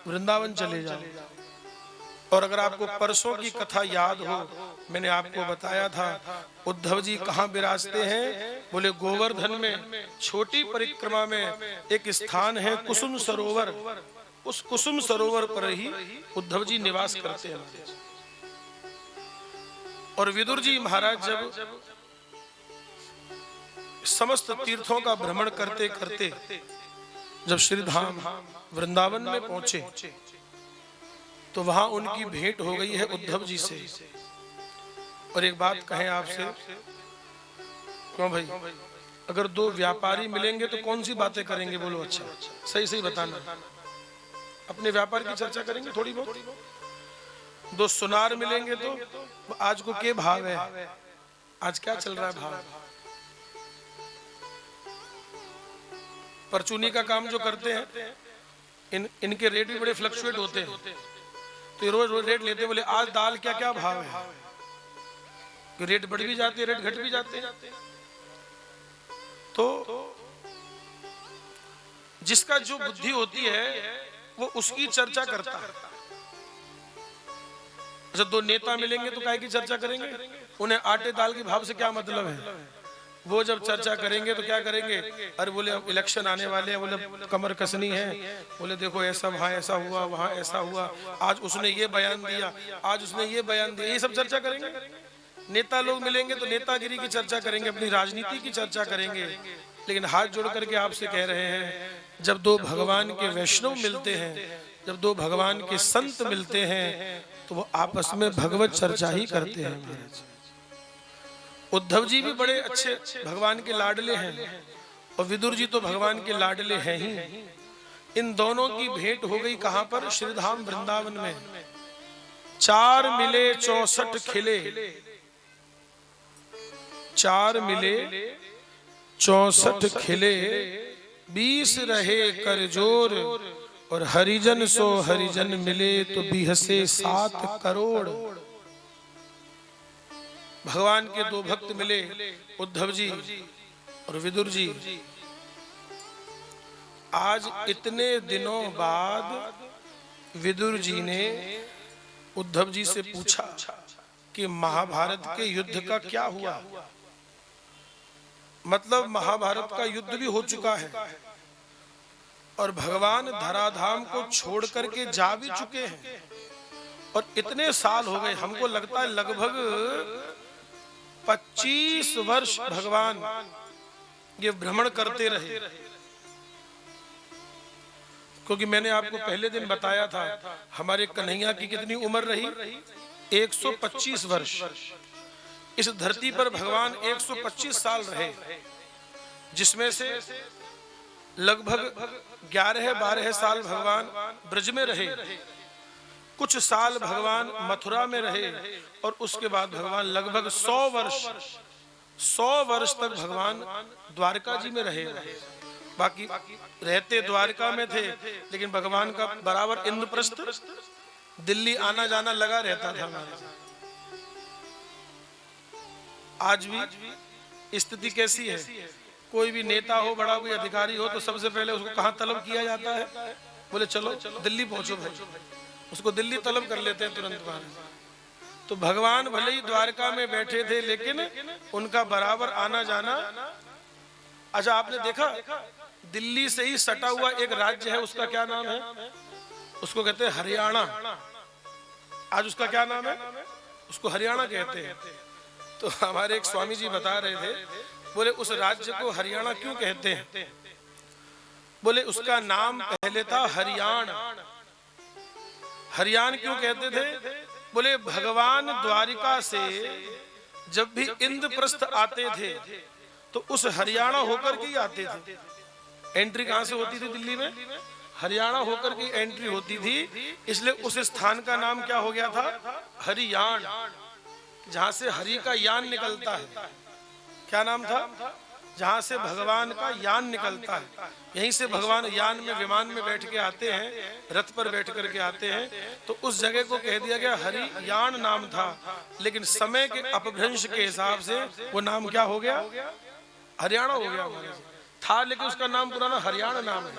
वृंदावन चले जाओ। और अगर आपको परसों की कथा याद हो, मैंने आपको बताया था उद्धव जी कहाँ विराजते हैं। बोले गोवर्धन में छोटी परिक्रमा में एक स्थान है कुसुम सरोवर, उस कुसुम सरोवर पर ही उद्धव जी निवास करते हैं। और विदुर जी महाराज जब समस्त तीर्थों का भ्रमण करते करते जब श्रीधाम वृंदावन में पहुंचे, तो वहां उनकी भेंट हो गई है उद्धव जी से। और एक बात कहें आपसे, क्यों भाई, अगर दो व्यापारी मिलेंगे तो कौन सी बातें करेंगे? बोलो अच्छा, सही सही बताना। अपने व्यापार की चर्चा करेंगे थोड़ी बहुत। दो सुनार मिलेंगे तो आज को क्या भाव है, आज क्या चल रहा है भाव। परचूनी का काम जो करते हैं, इनके रेट भी बड़े फ्लक्चुएट होते हैं, तो ये रोज रोज रेट लेते हैं। बोले आज दाल क्या क्या भाव है, रेट बढ़ भी जाते हैं, रेट घट भी जाते हैं। तो जिसका जो बुद्धि होती है वो उसकी चर्चा करता है। अच्छा, दो नेता मिलेंगे तो काहे की चर्चा करेंगे? उन्हें आटे दाल के भाव से क्या मतलब है? वो जब चर्चा करेंगे तो क्या करेंगे? अरे बोले इलेक्शन आने वाले हैं, बोले कमर कसनी है, बोले देखो ऐसा वहां ऐसा हुआ, वहां ऐसा हुआ, आज उसने ये बयान दिया, आज उसने ये बयान दिया, ये सब चर्चा करेंगे। नेता लोग मिलेंगे तो नेतागिरी की चर्चा करेंगे, अपनी राजनीति की चर्चा करेंगे। लेकिन हाथ जोड़ करके आपसे कह रहे हैं, जब दो भगवान के वैष्णव मिलते हैं, जब दो भगवान के संत मिलते हैं, तो वो आपस में भगवत चर्चा ही करते हैं। उद्धव जी भी बड़े अच्छे भगवान के लाडले हैं और विदुर जी तो भगवान के लाडले हैं ही। इन दोनों की भेंट हो गई कहां पर? श्रीधाम वृंदावन में। 4 मिले 64 खिले, 4 मिले 64 खिले, 20 रहे कर जोर, और हरिजन सो हरिजन मिले तो बिहसे 7 करोड़। भगवान के दो भक्त मिले, उद्धव जी और विदुर जी। आज इतने दिनों बाद विदुर जी ने उद्धव जी से पूछा कि महाभारत के युद्ध का क्या हुआ। मतलब महाभारत का युद्ध भी हो चुका है और भगवान धराधाम को छोड़ करके जा भी चुके हैं और इतने साल हो गए। हमको लगता है लगभग 25 वर्ष भगवान ये भ्रमण करते रहे, क्योंकि मैंने आपको पहले दिन बताया था हमारे कन्हैया की कितनी उम्र रही, 125 वर्ष। इस धरती पर भगवान 125 साल रहे, जिसमें से लगभग 11-12 साल भगवान ब्रज में रहे, कुछ साल भगवान मथुरा में रहे और उसके बाद भगवान लगभग 100 वर्ष तक भगवान द्वारका जी में रहे। बाकी रहते द्वारका में थे, लेकिन भगवान का बराबर इंद्रप्रस्थ दिल्ली आना जाना लगा रहता था हमारे। आज भी स्थिति कैसी है? कोई भी नेता हो, बड़ा कोई अधिकारी हो, तो सबसे पहले उसको कहाँ तलब किया जाता है? बोले चलो दिल्ली पहुंचो भाई, उसको दिल्ली तलब कर लेते हैं तुरंत वहां। तो भगवान भले ही द्वारका में बैठे थे, लेकिन उनका बराबर आना जाना। अच्छा, आपने देखा दिल्ली से ही सटा हुआ एक राज्य है, उसका क्या नाम है? उसको कहते हैं हरियाणा। आज उसका क्या नाम है? उसको हरियाणा कहते हैं। तो हमारे एक स्वामी जी बता रहे थे, बोले उस राज्य को हरियाणा क्यों कहते हैं? बोले उसका नाम पहले था हरियाण। हरियाण क्यों कहते थे? बोले भगवान द्वारिका से जब भी इंद्रप्रस्थ आते थे तो उस हरियाणा होकर के ही आते थे। एंट्री कहां से होती थी दिल्ली में? हरियाणा होकर की एंट्री होती थी, इसलिए उस स्थान का नाम क्या हो गया था? हरियाण, जहां से हरि का यान निकलता है। क्या नाम था? जहां से भगवान का यान निकलता है। यहीं से भगवान यान में, विमान में बैठ के आते हैं, रथ पर बैठ करके आते हैं। तो उस जगह को कह दिया गया हरियाण नाम था, लेकिन समय के अपभ्रंश के हिसाब से वो नाम क्या हो गया? हरियाणा हो गया। था लेकिन उसका नाम पुराना हरियाणा नाम है।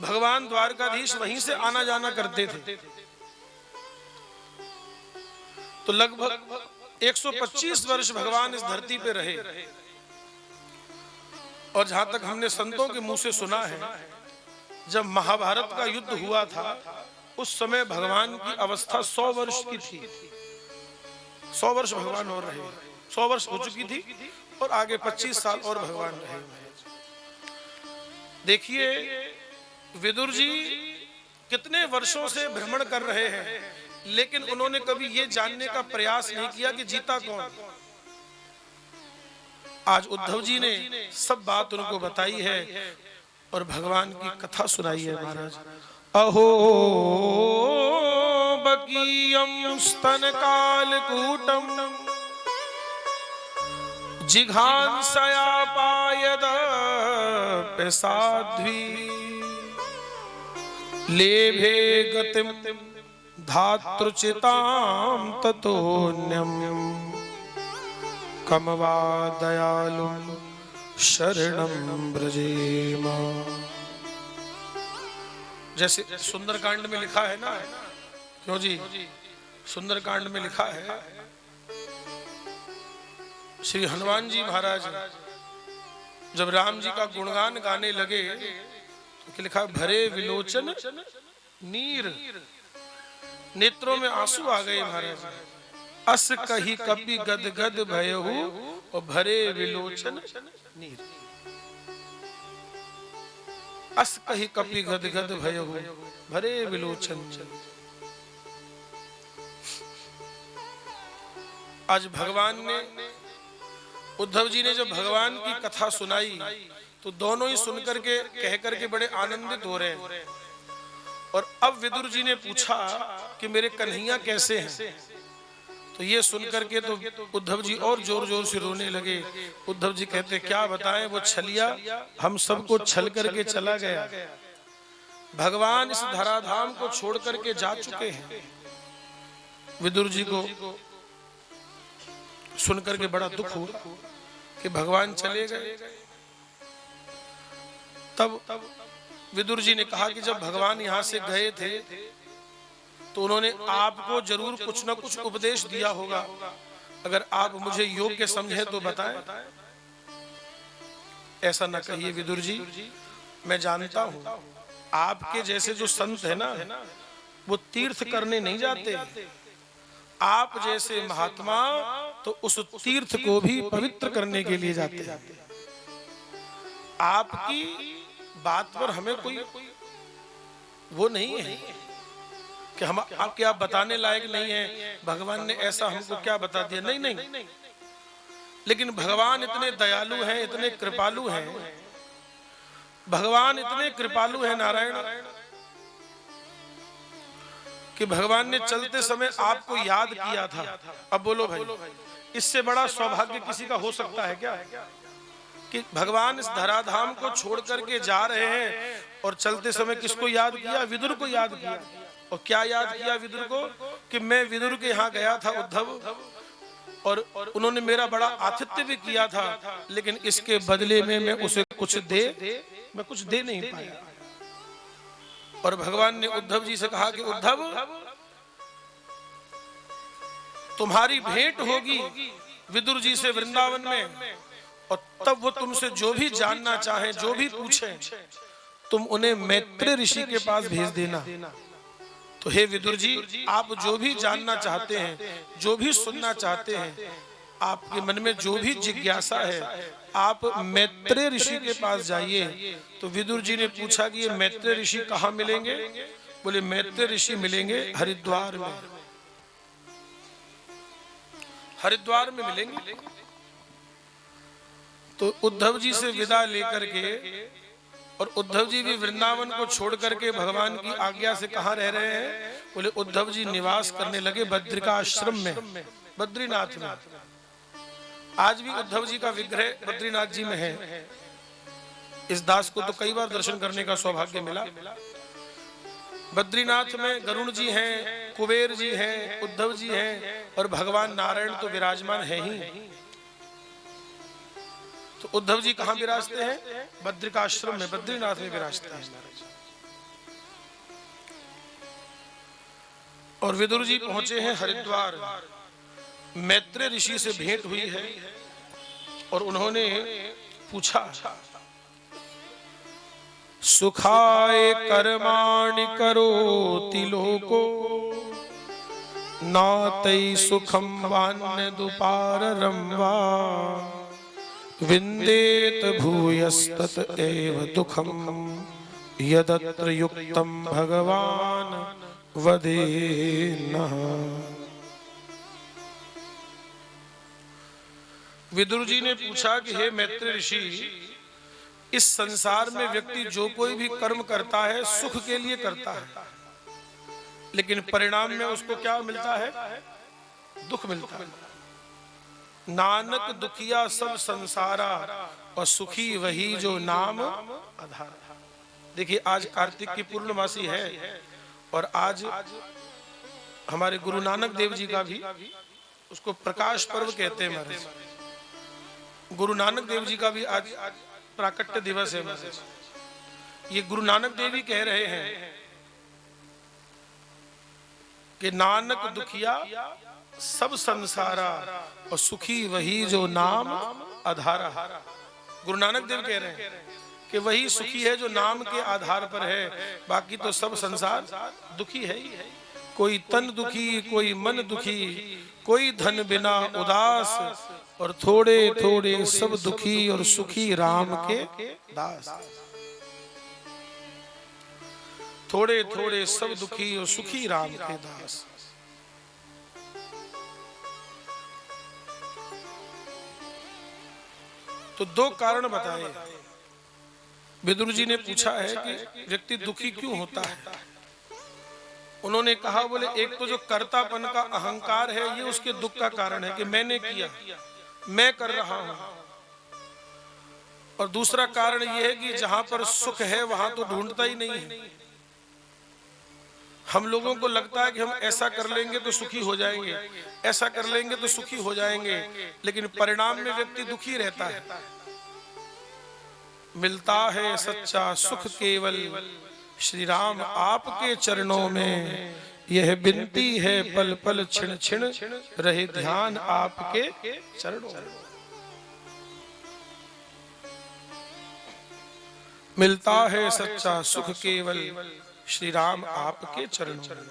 भगवान द्वारकाधीश वहीं से आना जाना करते थे। तो लगभग 125 वर्ष भगवान इस धरती पे रहे। और जहां तक हमने संतों के मुंह से सुना है, जब महाभारत का युद्ध हुआ था उस समय भगवान की अवस्था 100 वर्ष की थी। 100 वर्ष भगवान और रहे, 100 वर्ष हो चुकी थी और आगे 25 साल और भगवान रहे। देखिए विदुर जी कितने वर्षों से भ्रमण कर रहे हैं, लेकिन उन्होंने कभी ये जानने का प्रयास नहीं किया कि जीता कौन। आज उद्धव जी ने सब बात उनको बताई है और भगवान की कथा सुनाई है। महाराज, अहो बकीयम स्तन कालकूटम जिघांसया पायद साध्वी लेभे गतिम धातृचिताम ततोन्यम कमवा दयालुम शरणम ब्रजेम। जैसे सुंदरकांड में लिखा है ना, क्यों जी? सुंदरकांड में लिखा है, श्री हनुमान जी महाराज जब राम जी का गुणगान गाने लगे तो लिखा भरे विलोचन नीर, नेत्रों में आंसू आ गए महाराज। अस कही कपि गद गद भयहु और भरे विलोचन नीर। अस कही कपि गद गद भयहु भरे विलोचन। आज भगवान ने, उद्धव जी ने जब भगवान की कथा सुनाई तो दोनों ही सुनकर के कह करके बड़े आनंदित हो रहे हैं। और अब विदुर जी ने पूछा कि मेरे कन्हैया कैसे हैं? तो ये सुनकर के तो उद्धव जी और जोर जोर से रोने लगे। उद्धव जी कहते क्या बताएं, वो छलिया हम सबको छल करके चला गया। भगवान इस धराधाम को छोड़ करके जा चुके हैं। विदुर जी को सुनकर के बड़ा दुख हुआ कि भगवान चले गए। तब विदुर जी ने कहा कि जब भगवान यहाँ से गए थे तो उन्होंने आपको जरूर कुछ न कुछ उपदेश दिया होगा, अगर आप मुझे योग्य समझे तो बताएं। ऐसा न कहिए विदुर जी, मैं जानता हूं आपके जैसे जो संत है ना वो तीर्थ करने नहीं जाते, आप जैसे महात्मा तो उस तीर्थ को भी पवित्र करने के लिए जाते हैं। आपकी बात पर हमें कोई वो नहीं है कि हम आपके आप बताने लायक नहीं है, भगवान ने ऐसा हमको क्या बता दिया, नहीं नहीं। लेकिन भगवान इतने दयालु हैं, इतने कृपालु हैं, भगवान इतने कृपालु हैं नारायण कि भगवान ने चलते समय आपको याद किया था। अब बोलो भाई, इससे बड़ा सौभाग्य किसी का हो सकता है क्या कि भगवान इस धराधाम को छोड़ करके जा रहे हैं और चलते समय किसको याद किया? विदुर को याद किया। और क्या याद किया विदुर को? कि मैं विदुर के यहाँ गया था उद्धव, और उन्होंने मेरा बड़ा आतिथ्य भी किया था, लेकिन इसके बदले में मैं उसे कुछ दे नहीं पाया। और भगवान ने उद्धव जी से कहा कि उद्धव तुम्हारी भेंट होगी विदुर जी से वृंदावन में, और तब वो तुमसे जो भी जानना चाहे, जो भी पूछे, तुम उन्हें मैत्रेय ऋषि के पास भेज देना। तो हे विदुर जी, आप जो भी जानना चाहते हैं, जो भी सुनना चाहते हैं, आपके मन में जो भी जिज्ञासा है, आप मैत्रेय ऋषि के पास जाइए। तो विदुर जी ने पूछा कि ये मैत्रेय ऋषि कहाँ मिलेंगे? बोले मैत्रेय ऋषि मिलेंगे हरिद्वार में, हरिद्वार में मिलेंगे। तो उद्धव जी से विदा लेकर के, और उद्धव जी भी वृंदावन को छोड़ करके भगवान की आज्ञा से कहाँ रह रहे हैं? बोले उद्धव जी निवास करने लगे बद्रिका आश्रम में, बद्रीनाथ में। आज भी उद्धव जी का विग्रह बद्रीनाथ जी में है। इस दास को तो कई बार दर्शन करने का सौभाग्य मिला। बद्रीनाथ में गरुण जी हैं, कुबेर जी हैं, उद्धव जी हैं, और भगवान नारायण तो विराजमान है ही। तो उद्धव जी कहाँ विराजते हैं? बद्रिकाश्रम में, बद्रीनाथ में विराजते हैं। और विदुर जी पहुंचे हैं हरिद्वार। मैत्रेय ऋषि से भेंट हुई है और उन्होंने पूछा, सुखाय कर्माणि करोति लोको नातै सुखम वान्य दुपाररं वा विन्देत भूयस्तत एव दुखम यदत्र युक्तम भगवान वदेन्नः। विदुर जी ने पूछा कि हे मैत्रेय ऋषि, इस संसार में व्यक्ति जो कोई भी कर्म करता है सुख के लिए करता है, लेकिन परिणाम में उसको क्या मिलता है? दुख मिलता है। नानक दुखिया सब संसारा और सुखी वही जो नाम आधार। देखिए आज कार्तिक की पूर्णमासी है और आज हमारे गुरु नानक देव जी का भी, उसको प्रकाश पर्व कहते हैं महाराज। गुरु नानक देव जी का भी आज प्राकट्य दिवस है महाराज। ये गुरु नानक देव ही कह रहे हैं कि नानक दुखिया सब संसारा और सुखी वही जो नाम आधारा। गुरु नानक देव कह रहे हैं कि वही सुखी है जो नाम के आधार पर है, बाकी तो सब संसार दुखी है ही। कोई तन दुखी, कोई मन दुखी, कोई धन बिना उदास, और थोड़े थोड़े सब दुखी और सुखी राम के दास। थोड़े थोड़े सब दुखी और सुखी राम के दास। तो दो कारण बताए। विदुर जी ने पूछा है कि व्यक्ति दुखी क्यों होता है। उन्होंने कहा, बोले एक तो जो कर्तापन का अहंकार है ये उसके दुख का कारण है कि मैंने किया, मैं कर रहा हूं। और दूसरा कारण यह है कि जहां पर सुख है वहां तो ढूंढता ही नहीं है। हम लोगों को लगता है कि हम ऐसा कर लेंगे तो सुखी हो जाएंगे, ऐसा कर लेंगे तो सुखी हो जाएंगे, लेकिन परिणाम में व्यक्ति दुखी रहता है। मिलता है सच्चा सुख केवल श्री राम आपके चरणों में, यह विनती है पल पल छिण छिण रहे ध्यान आपके चरणों में। मिलता है सच्चा सुख केवल श्री राम आपके चरणों में।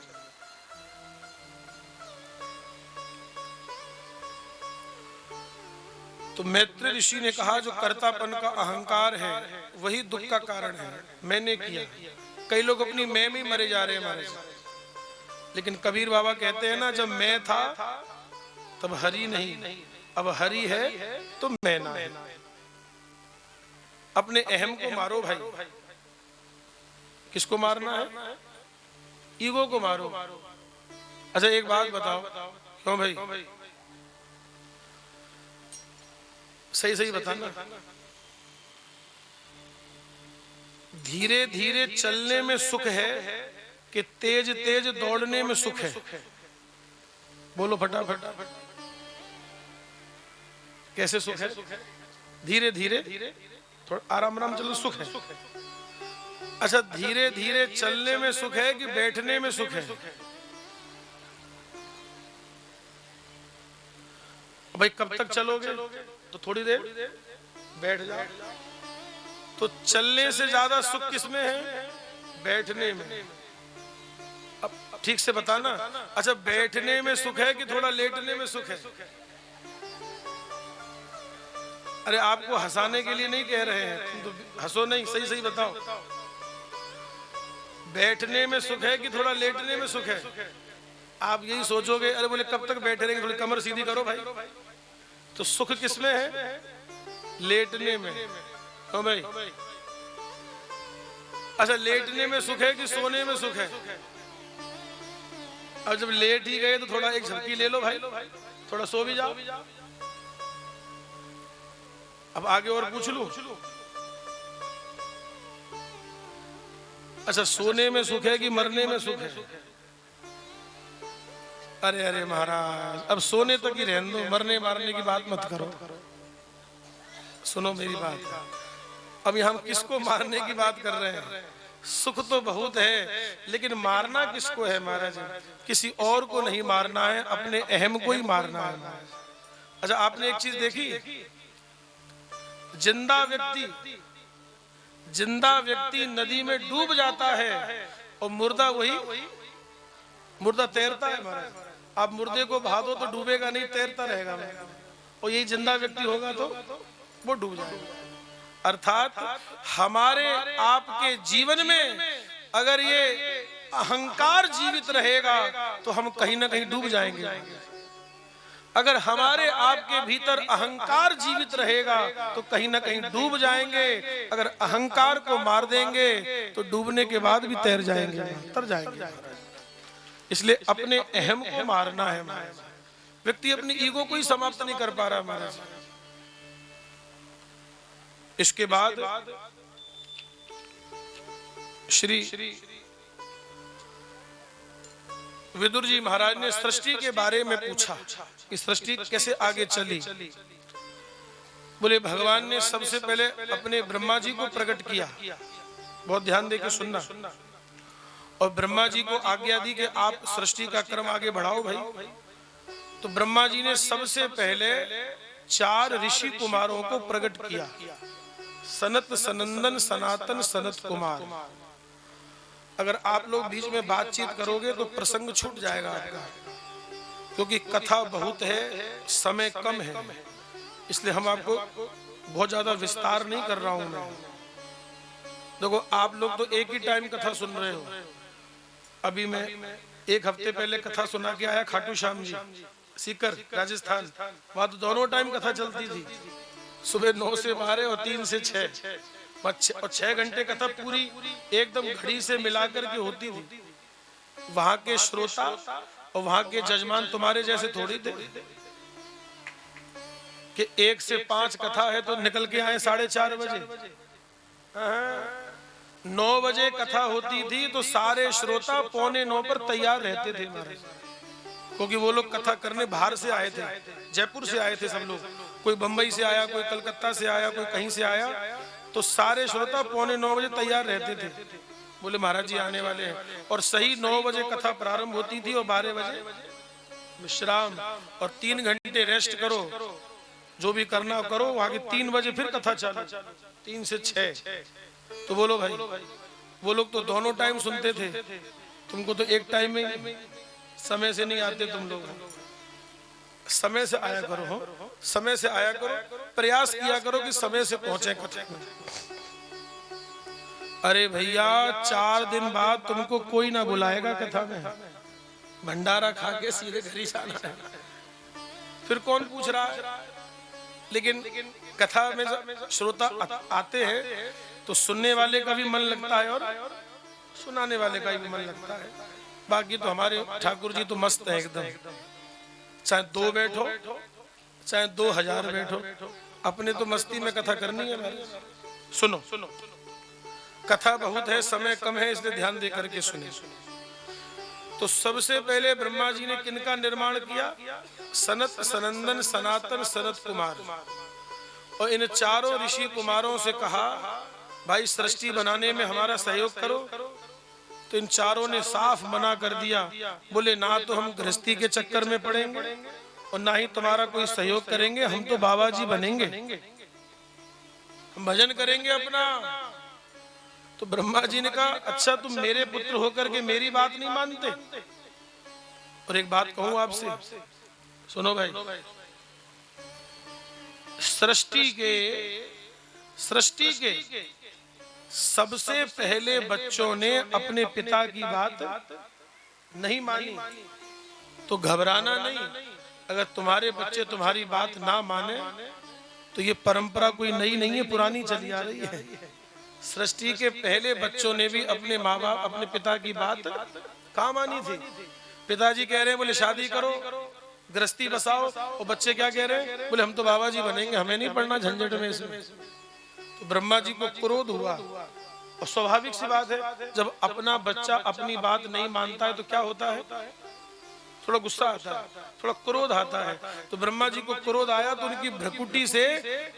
तो मैत्री ऋषि ने कहा जो कर्तापन का अहंकार है वही दुख का कारण है। मैंने किया, कई लोग अपनी मैं में मरे जा रहे हैं महाराज। लेकिन कबीर बाबा कहते हैं ना, जब मैं था तब हरि नहीं, अब हरि है तो मैं ना है। अपने अहम को मारो भाई। किसको मारना है? ईगो को मारो। अच्छा एक बात बताओ, क्यों भाई? सही सही बताना। धीरे धीरे चलने में सुख है कि तेज तेज दौड़ने में सुख है? बोलो फटाफट। कैसे सुख है? धीरे धीरे, थोड़ा आराम आराम चलो, सुख है। अच्छा धीरे धीरे चलने में सुख है कि बैठने में सुख है? भाई कब तक चलोगे? तो थोड़ी देर बैठ जाओ। तो चलने से ज्यादा सुख किसमें है? बैठने में। अब ठीक से बताना। अच्छा बैठने में सुख है कि थोड़ा लेटने में सुख है? अरे आपको हंसाने के लिए नहीं कह रहे हैं, तुम तो हंसो नहीं, सही सही बताओ। बैठने में सुख है कि थोड़ा लेटने में सुख है? आप यही सोचोगे, अरे बोले कब तक बैठे रहेंगे, थोड़ी कमर सीधी करो भाई। तो सुख किसमें है? लेटने में। तो भाई अच्छा लेटने में सुख है कि सोने में सुख है? अब जब लेट ही गए तो थोड़ा एक झपकी ले लो भाई, थोड़ा सो भी जाओ। अब आगे और पूछ लूं। अच्छा सोने में सुख है कि मरने में सुख है? अरे अरे महाराज अब सोने तक ही रहने दो, मरने मारने की बात मत करो। सुनो मेरी बात। अब हम किसको मारने की बात कर रहे हैं? सुख तो बहुत है, लेकिन मारना किसको है महाराज? किसी और को नहीं मारना है, अपने अहम को ही मारना है। अच्छा आपने एक चीज देखी, जिंदा व्यक्ति नदी में डूब जाता है और मुर्दा तैरता है महाराज। आप मुर्दे को बहा दो तो डूबेगा नहीं, तैरता रहेगा। और यही जिंदा व्यक्ति होगा तो वो डूब जाएगा। अर्थात हमारे आपके जीवन में अगर ये अहंकार जीवित रहेगा तो हम कहीं ना कहीं डूब जाएंगे। अगर हमारे आपके भीतर अहंकार जीवित रहेगा तो कहीं ना कहीं डूब जाएंगे। अगर अहंकार को मार देंगे तो डूबने के बाद भी तैर जाएंगे, तर जाएंगे। इसलिए अपने अहम को मारना है। व्यक्ति अपनी ईगो को ही समाप्त नहीं कर पा रहा महाराज। इसके बाद श्री विदुर जी महाराज ने सृष्टि के बारे में पूछा कि सृष्टि कैसे आगे चली। बोले भगवान ने सबसे पहले अपने ब्रह्मा जी को प्रकट किया। बहुत ध्यान देकर सुनना। और ब्रह्मा जी को आज्ञा दी कि आप सृष्टि का क्रम आगे बढ़ाओ भाई। तो ब्रह्मा जी ने सबसे पहले 4 ऋषि कुमारों को प्रकट किया। सनत, सनंदन, सनातन, सनत कुमार। अगर आप लोग बीच में बातचीत करोगे तो प्रसंग छूट जाएगा आपका, क्योंकि कथा बहुत है, समय कम है। इसलिए हम आपको बहुत ज्यादा विस्तार नहीं कर रहा हूं मैं। देखो आप लोग तो एक ही टाइम कथा सुन रहे हो। अभी मैं 1 हफ्ते पहले कथा सुना के आया खाटू श्याम जी, सीकर, राजस्थान। वहां तो दोनों टाइम कथा चलती थी, सुबह 9 से 12 और 3 से 6 और 6 घंटे कथा पूरी एकदम घड़ी से मिलाकर के होती थी। वहां के श्रोता और वहां के जजमान तुम्हारे जैसे थोड़ी थे कि 1 से 5 कथा है तो निकल के आए 4:30 बजे। 9 बजे कथा होती थी तो सारे श्रोता 8:45 पर तैयार रहते थे महाराज, क्योंकि वो लोग कथा करने बाहर से आए थे, जयपुर से आए थे सब लोग, कोई बंबई से आया, कोई कलकत्ता से आया, कोई कहीं से आया, तो सारे श्रोता 8:45 बजे तैयार रहते थे, बोले महाराज जी आने वाले हैं। और सही 9 बजे कथा प्रारंभ होती थी और 12 बजे विश्राम और 3 घंटे रेस्ट करो, जो भी करना करो, आगे 3 बजे फिर कथा चालू, 3 से 6। तो बोलो भाई, वो लोग तो दोनों टाइम सुनते थे, तुमको तो एक टाइम में, समय से नहीं आते तुम लोग, समय से आया करो, हो समय से आया करो, प्रयास किया करो कि समय से पहुंचे कथा में। अरे भैया 4 दिन बाद तुमको कोई ना बुलाएगा कथा में, भंडारा खा के सीधे घर ही जाना है, फिर कौन पूछ रहा है। लेकिन कथा में श्रोता आते हैं तो सुनने वाले का भी मन लगता है और सुनाने वाले का भी मन लगता है। बाकी तो हमारे ठाकुर जी तो मस्त है एकदम, चाहे 2 बैठो चाहे 2000 बैठो, अपने तो मस्ती में कथा करनी है। सुनो, कथा बहुत है, समय कम है, इसलिए ध्यान दे करके सुने। तो सबसे पहले ब्रह्मा जी ने किनका निर्माण किया? सनत, सनंदन, सनातन, सनत कुमार। और इन चारों ऋषि कुमारों से कहा भाई सृष्टि बनाने में हमारा सहयोग करो। तो इन चारों ने साफ मना कर दिया, बोले ना तो हम गृहस्थी के चक्कर में पड़ेंगे और ना ही तुम्हारा कोई सहयोग करेंगे, हम तो बाबा जी बनेंगे, हम भजन करेंगे अपना। तो ब्रह्मा जी ने कहा अच्छा तुम मेरे पुत्र होकर के मेरी बात नहीं मानते। और एक बात कहूं आपसे, सुनो भाई, सृष्टि के सबसे पहले बच्चों ने अपने पिता की बात नहीं मानी, तो घबराना नहीं। अगर तुम्हारे बच्चे तुम्हारी बात ना माने तो ये परंपरा कोई नई नहीं है, पुरानी चली आ रही है। सृष्टि के पहले बच्चों ने भी अपने माँ बाप, अपने पिता की बात कहाँ मानी थी। पिताजी कह रहे हैं बोले शादी करो, गृहस्थी बसाओ, और बच्चे क्या कह रहे हैं? बोले हम तो बाबा जी बनेंगे, हमें नहीं पढ़ना झंझट में इसमें। तो ब्रह्मा जी को क्रोध हुआ, और स्वाभाविक सी बात है जब अपना बच्चा अपनी बात नहीं मानता है तो क्या होता है? थोड़ा गुस्सा आता है, थोड़ा क्रोध आता है। तो ब्रह्मा जी को क्रोध आया तो उनकी भ्रकुटी से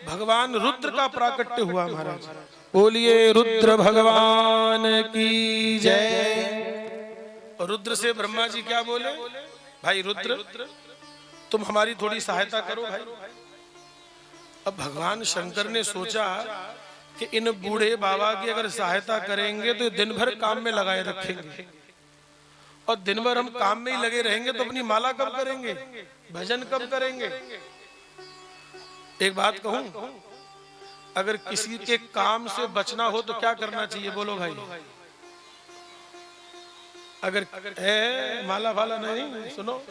भगवान रुद्र का प्राकट्य हुआ। महाराज बोलिए रुद्र भगवान की जय। और रुद्र से ब्रह्मा जी क्या बोले? भाई रुद्र तुम हमारी थोड़ी सहायता करो भाई। अब भगवान शंकर ने सोचा कि इन बूढ़े बाबा की अगर सहायता करेंगे तो दिन भर काम में लगाए रखेंगे, और दिन भर हम काम में ही लगे रहेंगे तो अपनी माला कब करेंगे, भजन कब करेंगे। एक बात कहूं, अगर किसी के काम से बचना हो तो क्या करना चाहिए? बोलो भाई। अगर है माला वाला नहीं, सुनो,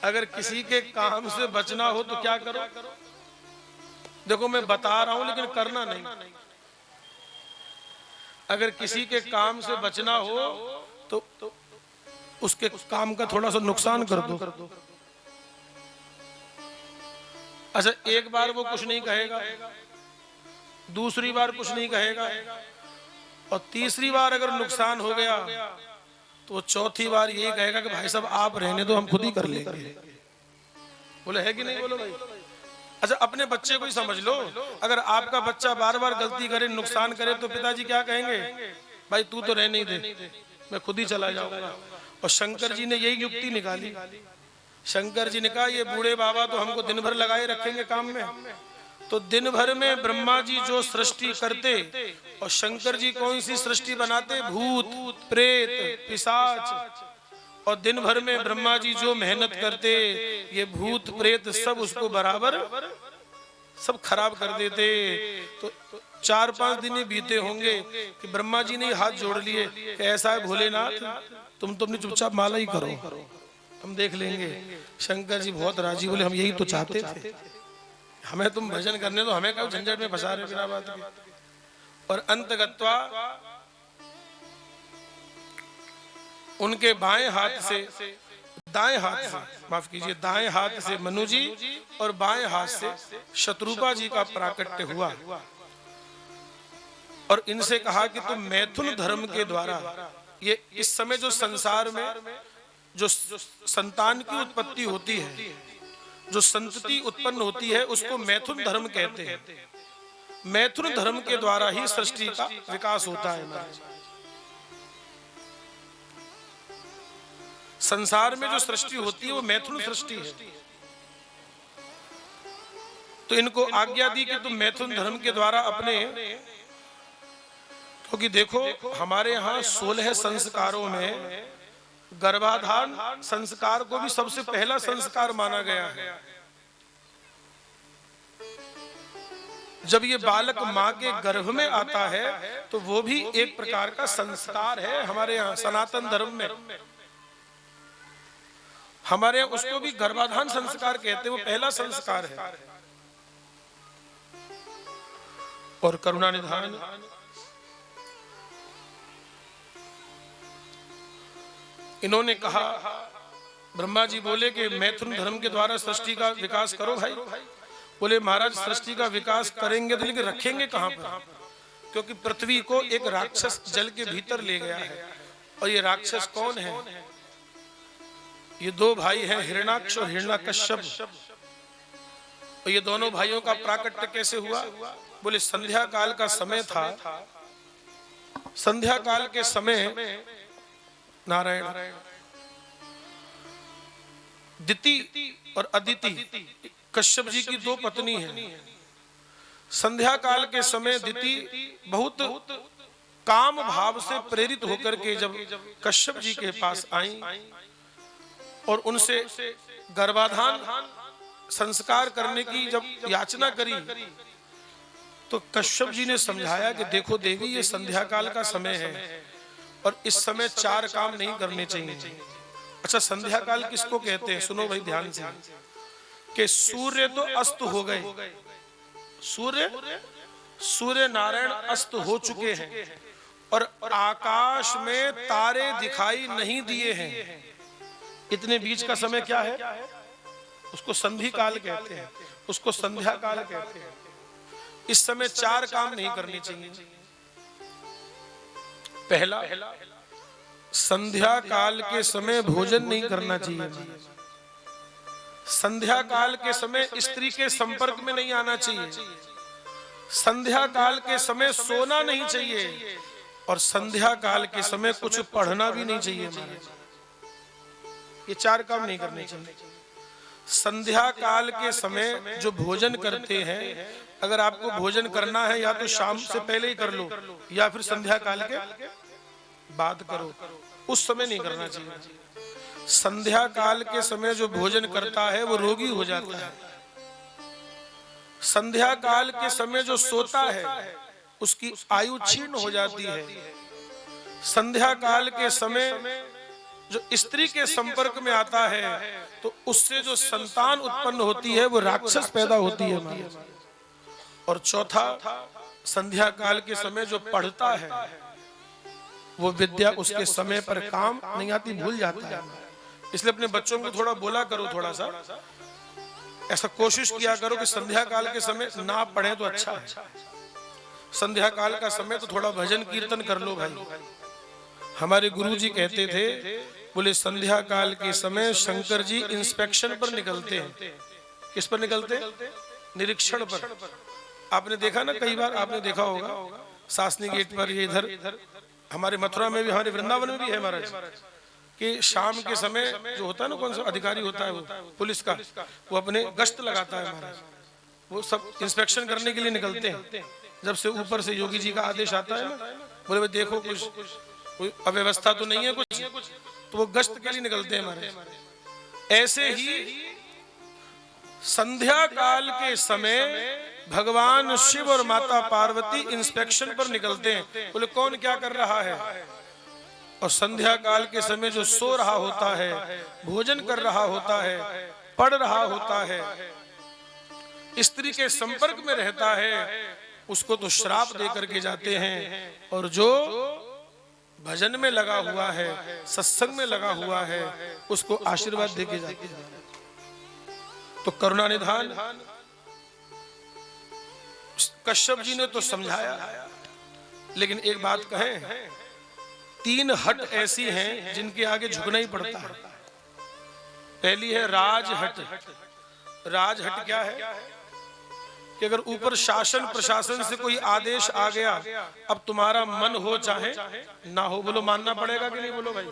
अगर किसी के काम से बचना हो तो क्या करो? देखो मैं बता रहा हूं लेकिन करना नहीं। अगर किसी के काम से बचना हो तो उसके काम का थोड़ा सा नुकसान कर दो। अच्छा एक बार वो कुछ नहीं कहेगा, दूसरी बार कुछ नहीं कहेगा, और तीसरी बार अगर नुकसान हो गया तो चौथी बार यही कहेगा कि भाई साहब आप रहने दो, हम खुद ही कर लेंगे। बोले है कि नहीं? बोलो भाई। अच्छा अपने बच्चे को ही समझ लो, अगर आपका बच्चा बार बार गलती करे, नुकसान करे, तो पिताजी क्या कहेंगे? भाई तू तो रह नहीं दे, मैं खुद ही चला जाऊंगा। और शंकर जी ने यही युक्ति निकाली। शंकर जी ने कहा ये बूढ़े बाबा तो हमको दिन भर लगाए रखेंगे काम में, तो दिन भर में ब्रह्मा जी जो सृष्टि करते, और शंकर जी कौन सी सृष्टि बनाते? भूत प्रेत पिशाच। और दिन भर में ब्रह्मा जी जो मेहनत करते, ये भूत प्रेत सब उसको बराबर सब खराब कर देते। तो 4-5 दिन बीते होंगे कि ब्रह्मा जी ने हाथ जोड़ लिए कि ऐसा है भोलेनाथ, तुम तो अपनी चुपचाप माला ही करो, हम देख लेंगे। शंकर जी बहुत राजी, बोले हम यही तो चाहते थे, हमें तुम भजन करने दो, हमें क्या झंझट में फंसा रहे बिना बात के। और अंतगत्वा उनके बाएं हाथ से, दाएं हाथ से, माफ कीजिए, दाएं हाथ से मनु जी और बाएं हाथ से शत्रुपा जी का प्राकट्य हुआ। और इनसे कहा कि तुम मैथुन धर्म के द्वारा, ये इस समय जो संसार में जो संतान की उत्पत्ति होती है, जो संतति उत्पन्न होती है, उसको मैथुन धर्म कहते हैं। मैथुन धर्म के द्वारा ही सृष्टि का विकास होता है महाराज। संसार में जो सृष्टि होती है वो मैथुन सृष्टि है। तो इनको आज्ञा दी कि तुम मैथुन धर्म के द्वारा अपने, क्योंकि देखो हमारे यहाँ 16 संस्कारों में गर्भाधान संस्कार को भी सबसे पहला संस्कार माना गया है। जब ये बालक माँ के गर्भ में आता है तो वो भी एक प्रकार का संस्कार है। हमारे यहाँ सनातन धर्म में हमारे यहाँ उसको भी गर्भाधान संस्कार कहते हैं, वो पहला संस्कार है। और करुणा निधान इन्होंने कहा, ब्रह्मा जी बोले कि मैथुन धर्म के द्वारा सृष्टि का विकास करो भाई। बोले महाराज सृष्टि का विकास करेंगे तो लेकिन रखेंगे कहां पर, क्योंकि पृथ्वी को एक राक्षस जल के भीतर ले गया है। और ये राक्षस कौन है? ये दो भाई हैं, हिरण्याक्ष और हिरण्यकश्यप। और ये दोनों भाइयों का प्राकट्य कैसे हुआ? बोले संध्या काल का समय था। संध्या काल के समय नारायण दिति और अदिति कश्यप जी की दो पत्नी हैं। संध्या काल के समय दिति बहुत काम भाव से प्रेरित होकर के जब कश्यप जी के पास आई और उनसे गर्भाधान संस्कार करने की जब याचना करी, तो कश्यप जी ने समझाया कि देखो देवी, ये संध्या काल का समय है और इस समय 4 काम नहीं करने चाहिए। अच्छा, संध्या काल किसको कहते हैं? सुनो भाई ध्यान से, कि सूर्य तो अस्त हो गए, सूर्य नारायण अस्त हो चुके हैं और आकाश में तारे दिखाई नहीं दिए हैं। इतने बीच का समय क्या है? उसको संधि काल कहते हैं, उसको संध्या काल कहते हैं। इस समय 4 काम नहीं करने चाहिए। पहला, संध्या काल के समय भोजन नहीं करना चाहिए। संध्या काल के समय स्त्री के संपर्क में नहीं आना चाहिए। संध्या काल के समय सोना नहीं चाहिए और संध्या काल के समय कुछ पढ़ना भी नहीं चाहिए महाराज। ये 4 काम नहीं करने चाहिए। संध्या काल के समय जो भोजन करते हैं, अगर आपको भोजन करना है या तो शाम से पहले ही कर लो या फिर संध्या काल के बाद करो, उस समय नहीं करना चाहिए। संध्या काल के समय जो भोजन करता है वो रोगी हो जाता है। संध्या काल के समय जो सोता है उसकी आयु क्षीण हो जाती है। संध्या काल के समय जो स्त्री के संपर्क में आता है तो उससे जो संतान उत्पन्न होती है वो राक्षस पैदा होती है। और चौथा, संध्या काल के समय जो पढ़ता है वो विद्या उसके समय पर काम नहीं आती, भूल जाता है। इसलिए अपने बच्चों को थोड़ा बोला करो, थोड़ा सा ऐसा कोशिश किया करो कि संध्या काल के समय ना पढ़े तो अच्छा है। संध्या काल का समय तो थोड़ा भजन कीर्तन कर लो भाई। हमारे गुरुजी कहते थे, बोले संध्या काल के समय शंकर जी इंस्पेक्शन पर निकलते हैं। किस पर निकलते? निरीक्षण पर। आपने देखा ना, कई बार आपने देखा होगा सासनी गेट पर, ये इधर हमारे मथुरा में भी, हमारे वृंदावन में भी है महाराज, कि शाम के समय जो होता है ना, कौन सा अधिकारी होता है वो पुलिस का, वो अपने गश्त लगाता है महाराज। वो सब इंस्पेक्शन करने के लिए निकलते हैं। जब से ऊपर से योगी जी का आदेश आता है ना, बोले देखो कुछ कोई अव्यवस्था तो नहीं है कुछ, तो वो गश्त के लिए निकलते हैं महाराज। ऐसे ही संध्या काल के समय भगवान शिव और माता पार्वती इंस्पेक्शन पर निकलते हैं। बोले कौन क्या कर रहा है? और संध्या काल के समय जो सो रहा होता है, भोजन कर रहा होता है, पढ़ रहा होता है, स्त्री के संपर्क में रहता है, उसको तो श्राप दे करके जाते हैं। और जो भजन में लगा हुआ है, सत्संग में लगा हुआ है, उसको आशीर्वाद देके जाते हैं। तो करुणा निधान कश्यप जी ने तो समझाया लेकिन एक बात कहें, 3 हट ऐसी हैं जिनके आगे झुकना ही पड़ता है। पहली है राजहट। राजहट क्या है कि अगर ऊपर शासन प्रशासन से कोई आदेश आ गया, अब तुम्हारा मन हो चाहे ना हो, बोलो मानना पड़ेगा कि नहीं? बोलो भाई।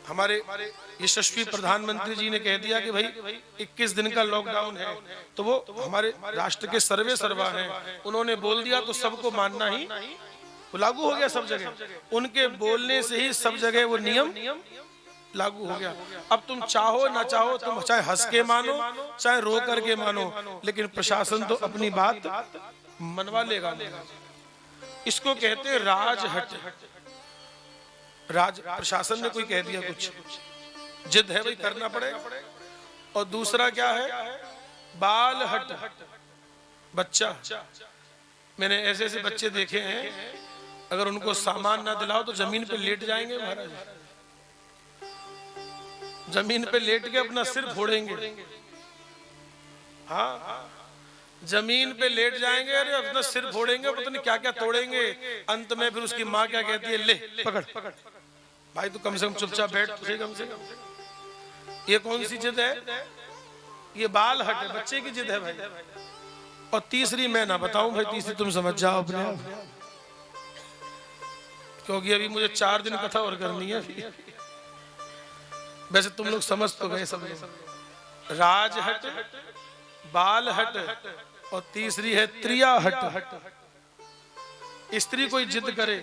हमारे यशस्वी प्रधानमंत्री जी ने कह दिया कि भाई 21 दिन का लॉकडाउन है, तो वो हमारे राष्ट्र के सर्वे सर्वा हैं, उन्होंने बोल दिया तो सबको मानना ही लागू हो गया सब जगह। उनके बोलने से ही सब जगह वो नियम लागू हो गया। अब तुम चाहो ना चाहो, तुम चाहे हंस के मानो चाहे रो करके मानो, लेकिन प्रशासन तो अपनी बात मनवा लेगा। इसको कहते हैं राजहट। राज प्रशासन ने कोई कह दिया कुछ, जिद है भाई करना पड़ेगा। और दूसरा क्या है? बालहट, बच्चा। मैंने ऐसे ऐसे बच्चे देखे हैं, अगर उनको सामान ना दिलाओ तो जमीन पे लेट जाएंगे महाराज, जमीन पे लेट के अपना सिर फोड़ेंगे। हाँ, जमीन पे लेट जाएंगे, अरे अपना सिर फोड़ेंगे, पता नहीं क्या क्या तोड़ेंगे। अंत में फिर उसकी माँ क्या कहती है, ले पकड़ भाई, तू कम से कम चुपचाप बैठ, तुझे कम से कम। ये कौन सी जिद है? ये बाल हट है, बच्चे की जिद है भाई। और तीसरी मैं ना बताऊं भाई, तीसरी तुम समझ जाओ अपने आप, क्योंकि अभी मुझे 4 दिन कथा और करनी है। वैसे तुम लोग समझ तो गए सब लोग। राजहट, बालहट और तीसरी है त्रियाहट। स्त्री कोई जिद करे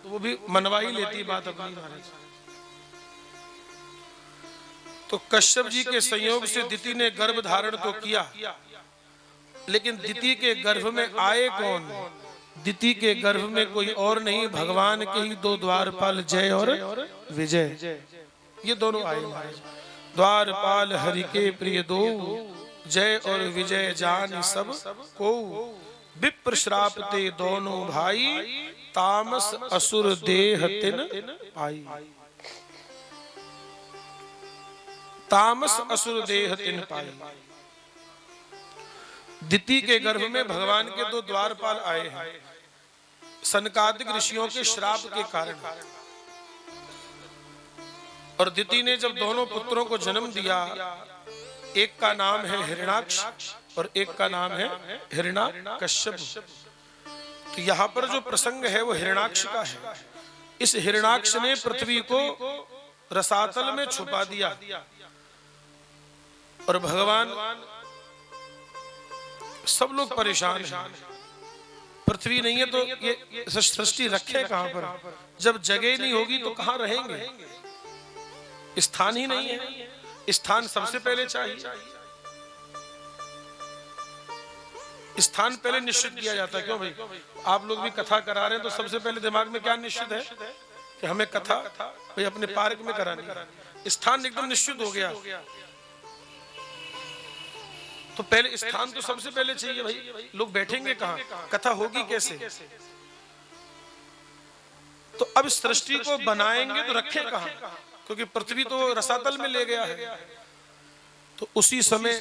तो वो भी मनवा ही लेती बात अपनी महाराज। तो कश्यप जी के संयोग से दिति ने गर्भ धारण तो किया, लेकिन दिति के गर्भ में आए कौन? दिति के गर्भ में कोई और नहीं, भगवान के ही 2 द्वारपाल जय और विजय, ये दोनों आए महाराज। द्वारपाल हरि के प्रिय 2, जय और विजय जान सब को। विप्र श्राप ते दोनों भाई, तामस असुर देह तिन पाई। तामस असुर देह तिन पाई। दिति के गर्भ में भगवान के 2 द्वारपाल आए हैं, सनकादिक ऋषियों के श्राप के कारण। और दिति ने जब दोनों पुत्रों को जन्म दिया, एक का नाम है हिरण्याक्ष और एक का नाम है हिरण्याकश्यप। तो यहाँ पर जो प्रसंग है वो हिरण्याक्ष का है। इस हिरण्याक्ष ने पृथ्वी को रसातल में छुपा दिया, और भगवान सब लोग परेशान हैं। पृथ्वी नहीं है तो ये सृष्टि रखे कहां पर? जब जगह नहीं होगी तो कहां रहेंगे? स्थान ही नहीं है। स्थान सबसे पहले चाहिए, स्थान पहले निश्चित किया जाता है। क्यों भाई? आप लोग भी कथा करा रहे हैं तो सबसे पहले दिमाग में क्या निश्चित है कि हमें कथा भाई अपने पार्क में करानी है। स्थान एकदम निश्चित हो गया, तो पहले स्थान तो सबसे पहले चाहिए भाई। लोग बैठेंगे कहाँ? कथा होगी कैसे? तो अब सृष्टि को बनाएंगे तो रखें कहाँ? क्योंकि पृथ्वी तो रसातल में ले गया है। तो उसी समय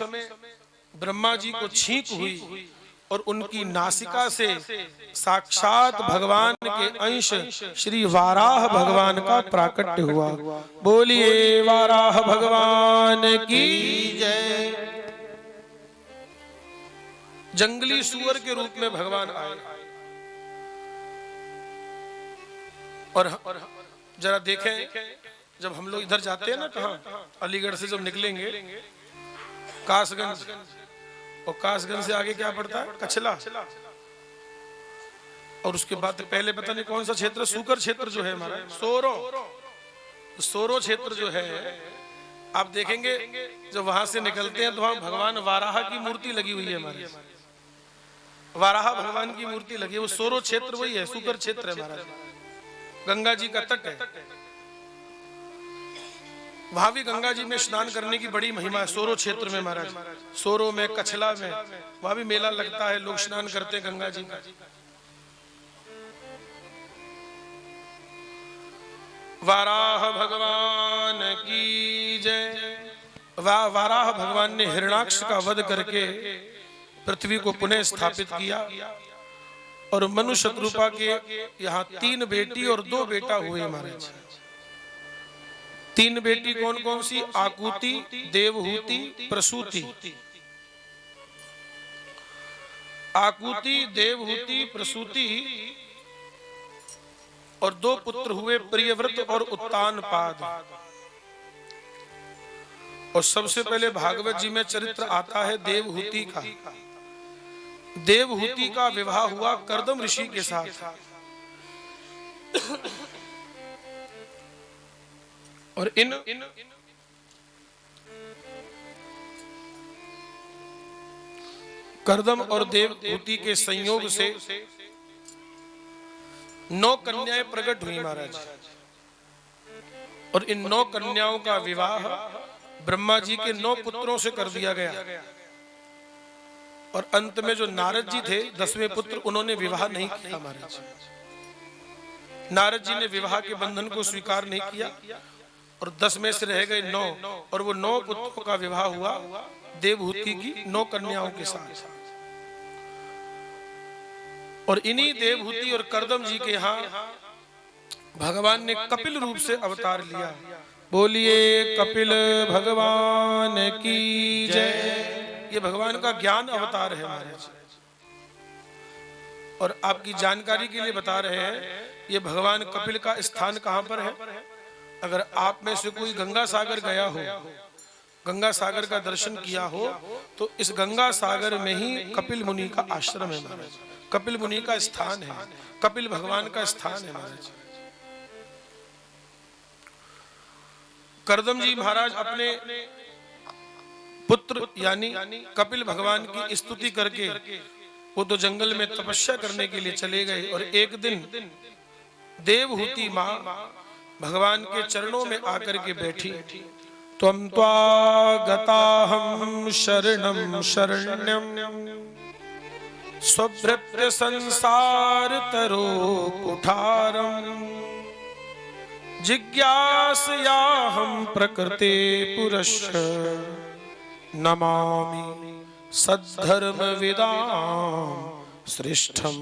ब्रह्मा जी को छींक हुई और उनकी नासिका से साक्षात भगवान के अंश श्री वाराह भगवान का प्राकट्य हुआ। बोलिए वाराह भगवान की जय। जंगली सुअर के रूप में भगवान आए। और जरा देखें, जब हम लोग इधर जाते हैं ना, कहाँ अलीगढ़ से जब निकलेंगे कासगंज, और कासगंज से आगे क्या पड़ता है? कचला। और उसके बाद पहले पता नहीं कौन सा क्षेत्र, सूकर क्षेत्र जो है हमारा, सोरो क्षेत्र जो है, आप देखेंगे जब वहां से निकलते हैं तो वहां भगवान वाराह की मूर्ति लगी हुई है। हमारे वाराह भगवान की मूर्ति लगी है। वो सोरो क्षेत्र वही है, सूकर क्षेत्र है महाराज, गंगा जी का तट है। वहां भी गंगा जी में स्नान करने की बड़ी महिमा है। सोरो क्षेत्र में महाराज, सोरो में, कछला में, वहां भी मेला लगता है, लोग स्नान करते हैं गंगा जी में। वाराह भगवान की जय। वाराह भगवान ने हिरण्याक्ष का वध करके पृथ्वी को पुनः स्थापित किया। और मनु शत्रुपा के यहाँ 3 बेटी और 2 बेटा हुए महाराज। 3 बेटी कौन कौन सी? आकुति, देवहूति, प्रसूति। आकुति, देवहूति, प्रसूति और 2 पुत्र हुए प्रियव्रत और उत्तानपाद। और सबसे पहले भागवत जी में चरित्र आता है देवहूति का। देवहूति का विवाह हुआ कर्दम ऋषि के साथ। और इन कर्दम और देवहूति के संयोग से 9 कन्याएं प्रकट हुई महाराज। और इन 9 कन्याओं का विवाह ब्रह्मा जी के 9 पुत्रों से कर दिया गया। और अंत में जो नारद जी थे 10वें पुत्र, उन्होंने विवाह नहीं किया महाराज। नारद जी ने विवाह के बंधन को स्वीकार नहीं किया और 10 में से रह गए 9। और वो 9 पुत्रों का विवाह हुआ देवहूति की 9 कन्याओं के साथ। और इन्हीं देवहूति और कर्दम जी के यहाँ भगवान ने कपिल रूप से अवतार लिया। बोलिए कपिल भगवान की जय। ये भगवान का ज्ञान अवतार है महाराज। और आपकी जानकारी के लिए बता रहे हैं, ये भगवान कपिल का स्थान कहां पर है? अगर आप में से कोई गंगा सागर गया हो, गंगा सागर का दर्शन किया हो, तो इस गंगा सागर में ही कपिल मुनि का आश्रम है महाराज। कपिल मुनि का स्थान है, कपिल भगवान का स्थान है महाराज। कर्दम जी महाराज अपने पुत्र यानी कपिल भगवान की स्तुति करके वो तो जंगल में तपस्या करने के लिए चले गए। और एक दिन देवहूति माँ भगवान के चरणों में आकर के बैठी। त्वं त्वागताहं शरणं शरण्यं स्वभृत्य संसार तरो कुठारम् जिज्ञासयाहं प्रकृते पुरश्च नमामि सद्धर्म विदां श्रेष्ठम।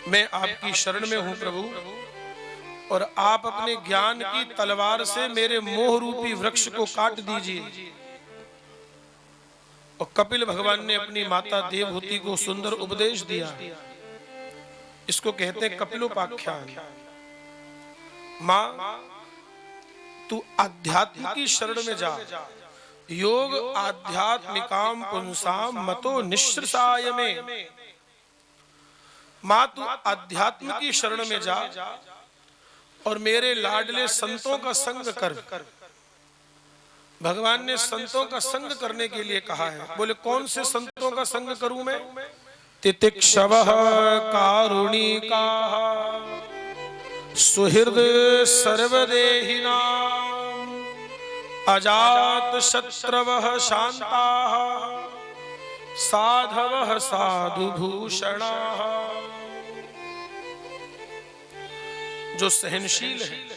मैं आपकी शरण में हूं प्रभु, और आप अपने ज्ञान की तलवार से मेरे मोह रूपी वृक्ष को काट दीजिए। और कपिल भगवान ने अपनी माता देवहूति को सुंदर उपदेश दिया। इसको कहते हैं कपिलोपाख्यान। मां, तू आध्यात्म की शरण में जा। योग आध्यात्मिकाम पुंसाम मतो निश्रसाय में। मां, तू आध्यात्म की शरण में जा और मेरे लाडले संतों का संग कर। भगवान ने संतों का संग करने के लिए कहा है। बोले कौन से संतों का संग करूं मैं? तितिक्षवः कारुणिकाः सुहृद सर्वदेहिनां अजात शत्रवः शान्ताः साधवः साधुभूषणाः। जो सहनशील है,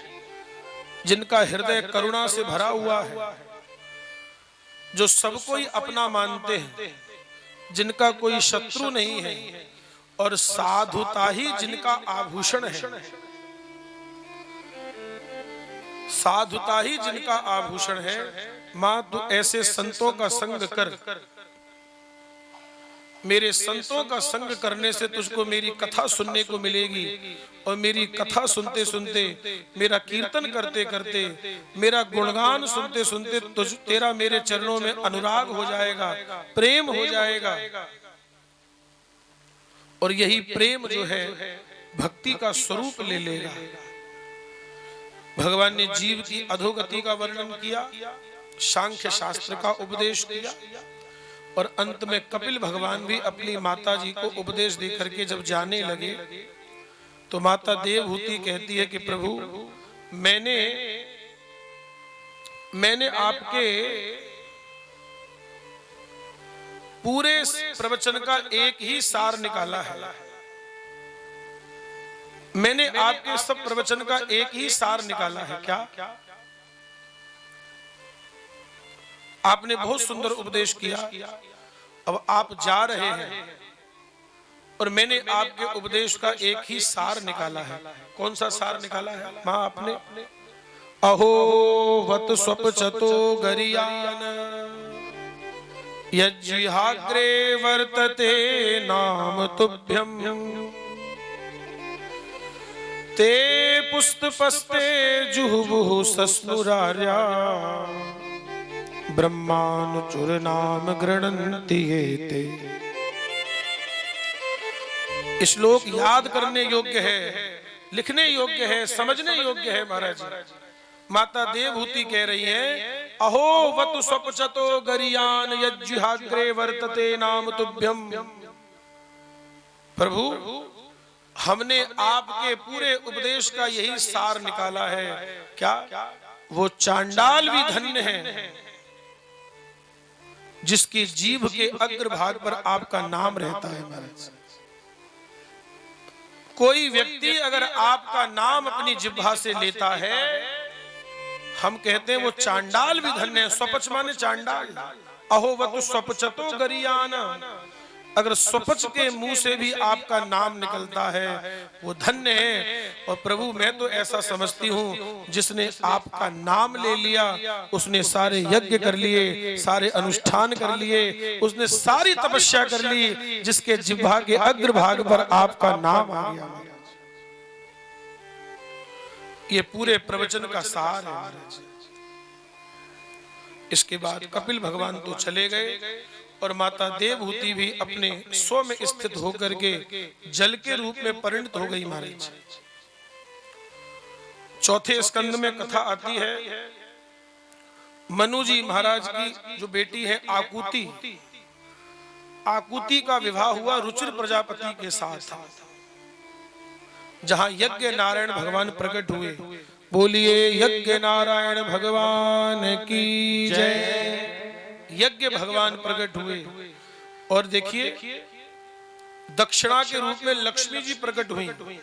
जिनका हृदय करुणा से भरा हुआ है, जो सबको ही अपना मानते हैं, जिनका कोई शत्रु नहीं है, और साधुता ही जिनका आभूषण है। साधुता ही जिनका आभूषण है। मां, तू ऐसे संतों का संग कर। मेरे संतों का संग करने से तुझको मेरी कथा सुनने को मिलेगी। और मेरी कथा सुनते सुनते, मेरा कीर्तन करते करते, मेरा गुणगान सुनते सुनते तेरा मेरे चरणों में अनुराग हो जाएगा, प्रेम हो जाएगा। और यही प्रेम जो है भक्ति का स्वरूप ले लेगा। भगवान ने जीव की अधोगति का वर्णन किया, सांख्य शास्त्र का उपदेश किया, और अंत में कपिल भगवान भी अपनी माता जी को उपदेश दे करके जब जाने लगे, तो माता देवहूति कहती है कि प्रभु, मैंने आपके पूरे प्रवचन का एक ही सार निकाला है। मैंने आपके सब प्रवचन का एक ही सार निकाला है। क्या? आपने बहुत सुंदर उपदेश किया अब आप जा रहे हैं और मैंने आपके उपदेश का एक ही सार निकाला है। कौन सा सार निकाला है मां आपने? अहो वत स्वपचतो गरियान यज्जिहाग्रे वर्तते नाम तुभ्यम ते पुष्पस्ते जुहुः सस्नुरार्या ब्रह्मानुचुर नाम गृह्णन्ति ये ते। श्लोक याद करने योग्य है, लिखने योग्य है, समझने योग्य है महाराज। माता देवहूति कह रही है अहो वतु स्वपचतो गरियान यज्जिहाग्रे वर्तते नाम तुभ्यम। प्रभु हमने आपके पूरे उपदेश का यही सार निकाला है। क्या? वो चांडाल भी धन्य है जिसकी जीभ के अग्रभाग पर आपका नाम रहता है महाराज। कोई व्यक्ति अगर आपका नाम अपनी जिह्वा से लेता है, हम कहते हैं वो चांडाल भी धन्य है। स्वपच माने चांडाल। अहो वतु स्वपचतो गरियान, अगर स्वपच के मुंह से भी आपका नाम निकलता है वो धन्य है। और प्रभु मैं तो ऐसा समझती हूँ जिसने आपका नाम ले लिया उसने सारे यज्ञ कर लिए, सारे अनुष्ठान कर लिए, उसने सारी तपस्या कर ली जिसके जिह्वा के अग्रभाग पर आपका नाम आ गया। ये पूरे प्रवचन का सार है महाराज। इसके बाद कपिल भगवान तो चले गए और माता देवहूति भी अपने स्व में स्थित होकर के जल के रूप में परिणत हो गई महाराज। चौथे स्कंद में कथा आती है मनु जी महाराज की जो बेटी है आकुति, आकुति का विवाह हुआ रुचिर प्रजापति के साथ, जहां यज्ञ नारायण भगवान प्रकट हुए। बोलिए यज्ञ नारायण भगवान की जय। यज्ञ भगवान प्रकट हुए और देखिए दक्षिणा के रूप में लक्ष्मी जी प्रकट हुई।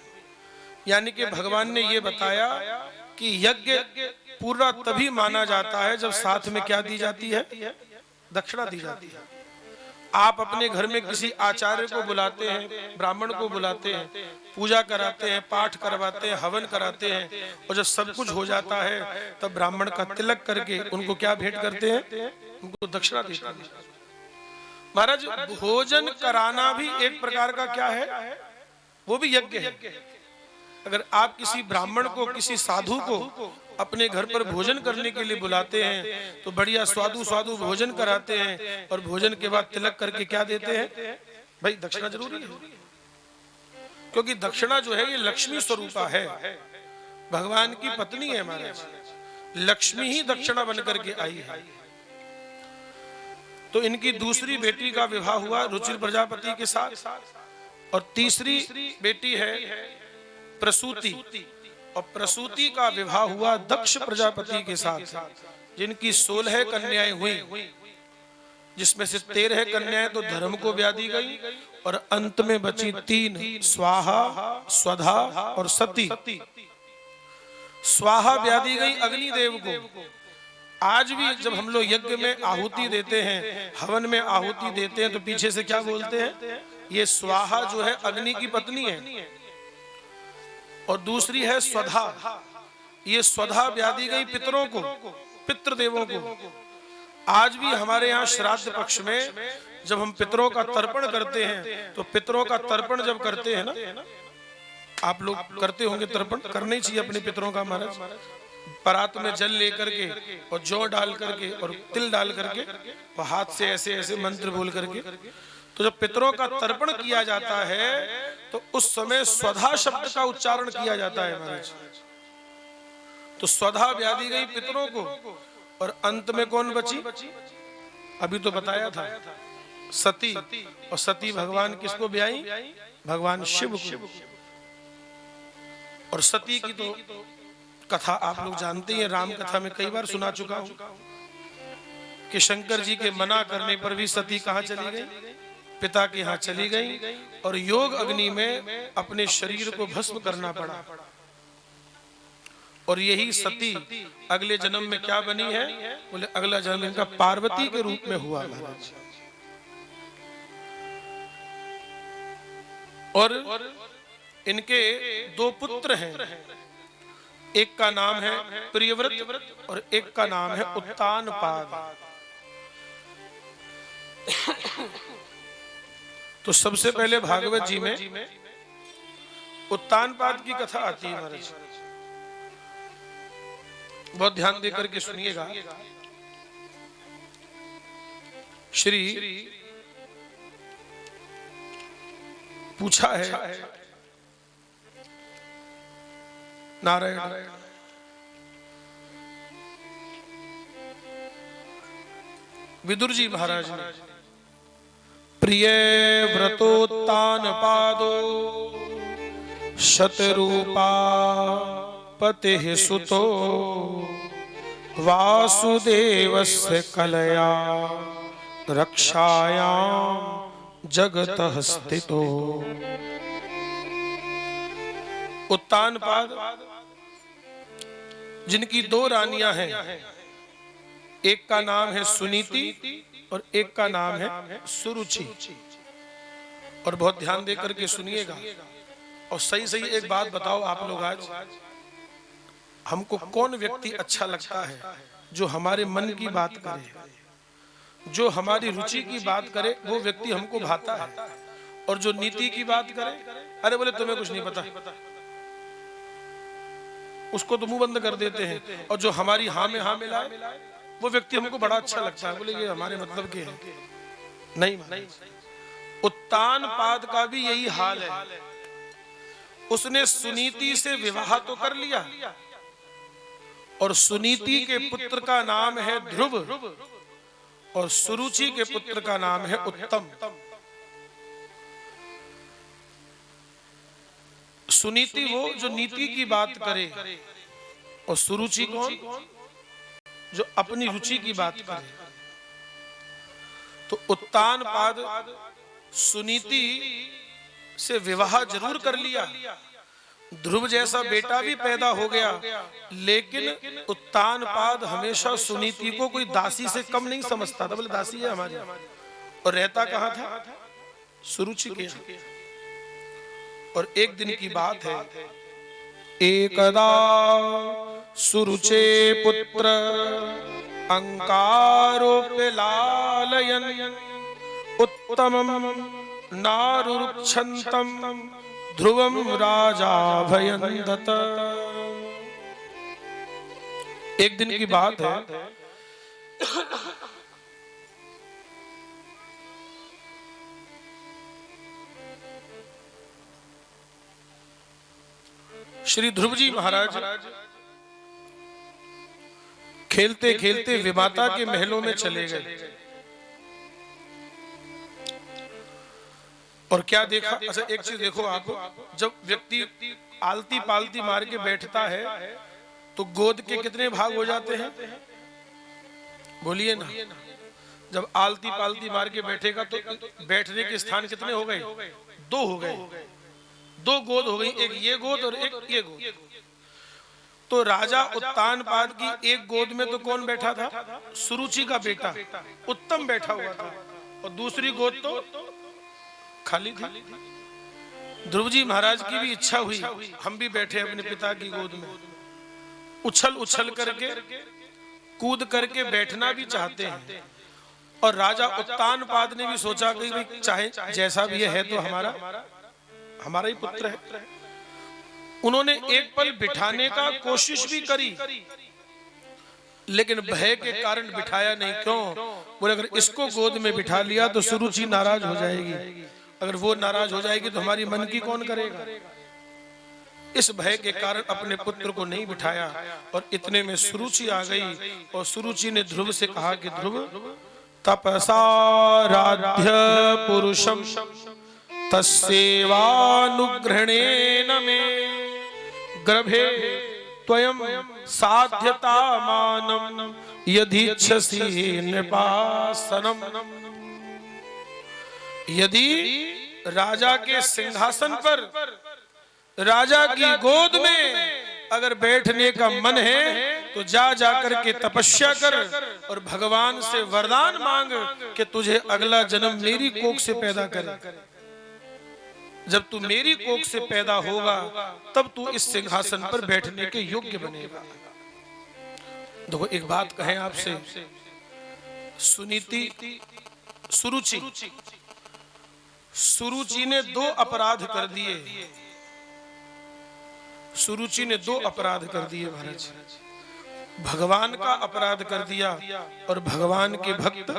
यानी कि भगवान ने यह बताया कि यज्ञ पूरा तभी माना जाता है जब साथ में क्या दी जाती है? दक्षिणा दी जाती है। आप अपने घर में किसी आचार्य को बुलाते हैं, ब्राह्मण को बुलाते हैं, पूजा कराते हैं, पाठ करवाते हैं, हवन कराते हैं और जब सब कुछ हो जाता है तब ब्राह्मण का तिलक करके उनको क्या भेंट करते हैं? उनको दक्षिणा देते हैं। महाराज भोजन कराना भी एक प्रकार का क्या है? वो भी यज्ञ है। अगर आप किसी ब्राह्मण को, किसी साधु को अपने घर पर भोजन करने के लिए बुलाते हैं तो बढ़िया स्वादु स्वादु भोजन कराते हैं और भोजन के बाद तिलक करके क्या देते हैं? भाई दक्षिणा जरूरी है, क्योंकि दक्षिणा जो है ये लक्ष्मी स्वरूपा है, भगवान की पत्नी है महाराज। लक्ष्मी ही दक्षिणा बनकर के आई है। तो इनकी दूसरी बेटी का विवाह हुआ रुचिर प्रजापति के साथ और तीसरी बेटी है प्रसूति, और प्रसूति का विवाह हुआ दक्ष प्रजापति के साथ, जिनकी 16 कन्याएं हुई, जिसमें से 13 कन्याएं तो धर्म को ब्याह दी गई और अंत में बची 3 स्वाहा, स्वधा और सती। स्वाहा ब्याह दी गई अग्निदेव को। आज भी जब हम लोग यज्ञ में आहुति देते हैं, हवन में आहुति देते हैं तो पीछे से क्या बोलते हैं? ये स्वाहा जो है अग्नि की पत्नी है और दूसरी है स्वधा। ये स्वधा ब्याह दी गई पितरों को, पितृदेवों को। आज भी हमारे यहाँ श्राद्ध पक्ष में जब हम पितरों का तर्पण करते हैं तो पितरों का तर्पण जब करते हैं ना, आप लोग करते होंगे तर्पण, करना ही चाहिए अपने पितरों का महाराज। परात में जल लेकर के और जौ डाल करके और तिल डाल करके और हाथ से ऐसे ऐसे मंत्र बोल करके, तो जब पितरों का तर्पण किया जाता है तो उस समय स्वधा शब्द का उच्चारण किया जाता है महाराज। तो स्वधा ब्याह दी गई पितरों को और अंत में कौन बची? अभी तो बताया था सती। और सती भगवान किसको ब्याही? भगवान शिव को। और सती की तो कथा आप लोग जानते हैं, राम कथा में कई बार सुना चुका हूं कि शंकर जी के मना करने पर भी सती कहां चली गई? पिता के यहाँ चली गई और योग अग्नि में अपने शरीर को भस्म करना पड़ा। और यही सती अगले जन्म में क्या बनी है? बोले अगला जन्म इनका पार्वती के रूप में हुआ महाराज। और इनके दो पुत्र हैं, एक का नाम है प्रियव्रत और एक का नाम है उत्तानपाद। तो सबसे पहले भागवत जी में उत्तानपाद की कथा आती है महाराज, बहुत ध्यान देकर के सुनिएगा। श्री पूछा है नारायण, विदुर जी महाराज ने, प्रिय व्रतोत्तानपादो शतरूपा पतिः सुतो वासुदेवस्य कलया रक्षायां जगतः स्थितो। उत्तानपाद जिनकी दो रानियां हैं, एक का नाम है सुनीति और एक का नाम है सुरुचि। और बहुत ध्यान देकर के सुनिएगा और सही सही एक बात बताओ आप लोग, आज हमको कौन व्यक्ति अच्छा लगता है जो हमारे मन की बात करे, जो हमारी रुचि की बात करे, वो व्यक्ति हमको भाता है। और जो नीति की बात करे, अरे बोले तुम्हें कुछ नहीं पता, उसको तो मुंह बंद कर देते हैं। और जो हमारी हाँ में हाँ मिलाए, वो व्यक्ति हमको बड़ा अच्छा लगता है, बोले ये हमारे मतलब के हैं। नहीं, उत्तानपाद का भी यही हाल है। उसने सुनीति से विवाह तो कर लिया और सुनीति के पुत्र का नाम है ध्रुव और सुरुचि के पुत्र का नाम है उत्तम। सुनीति वो जो नीति की बात करे और सुरुचि कौन, जो अपनी रुचि की बात करे। तो उत्तानपाद सुनीति से विवाह जरूर कर लिया, ध्रुव जैसा बेटा भी पैदा हो गया, लेकिन उत्तानपाद हमेशा सुनीति को कोई दासी से कम नहीं समझता था, बोले दासी है हमारी। और रहता कहाँ था, सुरुचि के यहाँ। और एक दिन की बात है, एकदा सुरुचे पुत्र अंकारोप्य लालयन् उत्तमं नारुरुक्षन्तम् ध्रुवं राजा भयन्दत। एक दिन की बात है, श्री ध्रुव जी महाराज खेलते खेलते विमाता के महलों में चले गए। और क्या देखा, अच्छा एक चीज देखो आप, जब व्यक्ति आलती पालती मार के बैठता है तो गोद के कितने भाग हो जाते हैं, बोलिए ना। जब आलती पालती मार के बैठेगा तो बैठने के स्थान कितने हो गए, दो हो गए, दो गोद हो गई, एक ये गोद और एक ये गोद। तो राजा उत्तानपाद की एक गोद में तो कौन बैठा था, सुरुचि का बेटा उत्तम बैठा हुआ था, और दूसरी गोद तो खाली थी। ध्रुव जी महाराज की भी इच्छा हुई, हम भी बैठे अपने पिता की गोद में, उछल उछल करके कूद करके बैठना भी चाहते हैं। और राजा उत्तानपाद ने भी सोचा कि भाई चाहे जैसा भी है तो हमारा ही पुत्र है। उन्होंने एक पल बिठाने का कोशिश भी करी, लेकिन भय के कारण बिठाया नहीं। क्यों, बोले अगर इसको गोद में बिठा लिया तो सुरुचि नाराज हो जाएगी, अगर वो नाराज हो जाएगी तो हमारी मन की कौन करेगा। इस भय के कारण अपने पुत्र को नहीं बिठाया। और इतने में सुरुचि आ गई और सुरुचि ने ध्रुव से कहा कि ध्रुव, तपसाराध्य पुरुषम तस्सेवानुग्रहणेन मे गर्भे त्वयं साध्यता मानं यदीच्छसि नृपासनम्। यदि राजा के सिंहासन पर, राजा की गोद में अगर बैठने का मन है तो जाकर के तपस्या कर और भगवान से वरदान मांग कि तुझे अगला जन्म मेरी कोख से पैदा करे। जब तू मेरी कोख से पैदा होगा तब तू इस सिंहासन पर बैठने के योग्य बनेगा। देखो एक बात कहें आपसे, सुनीति सुरुचि सुरुचि ने 2 अपराध कर दिए। सुरुचि ने 2 अपराध कर दिए महाराज। भगवान का अपराध कर दिया और भगवान के भक्त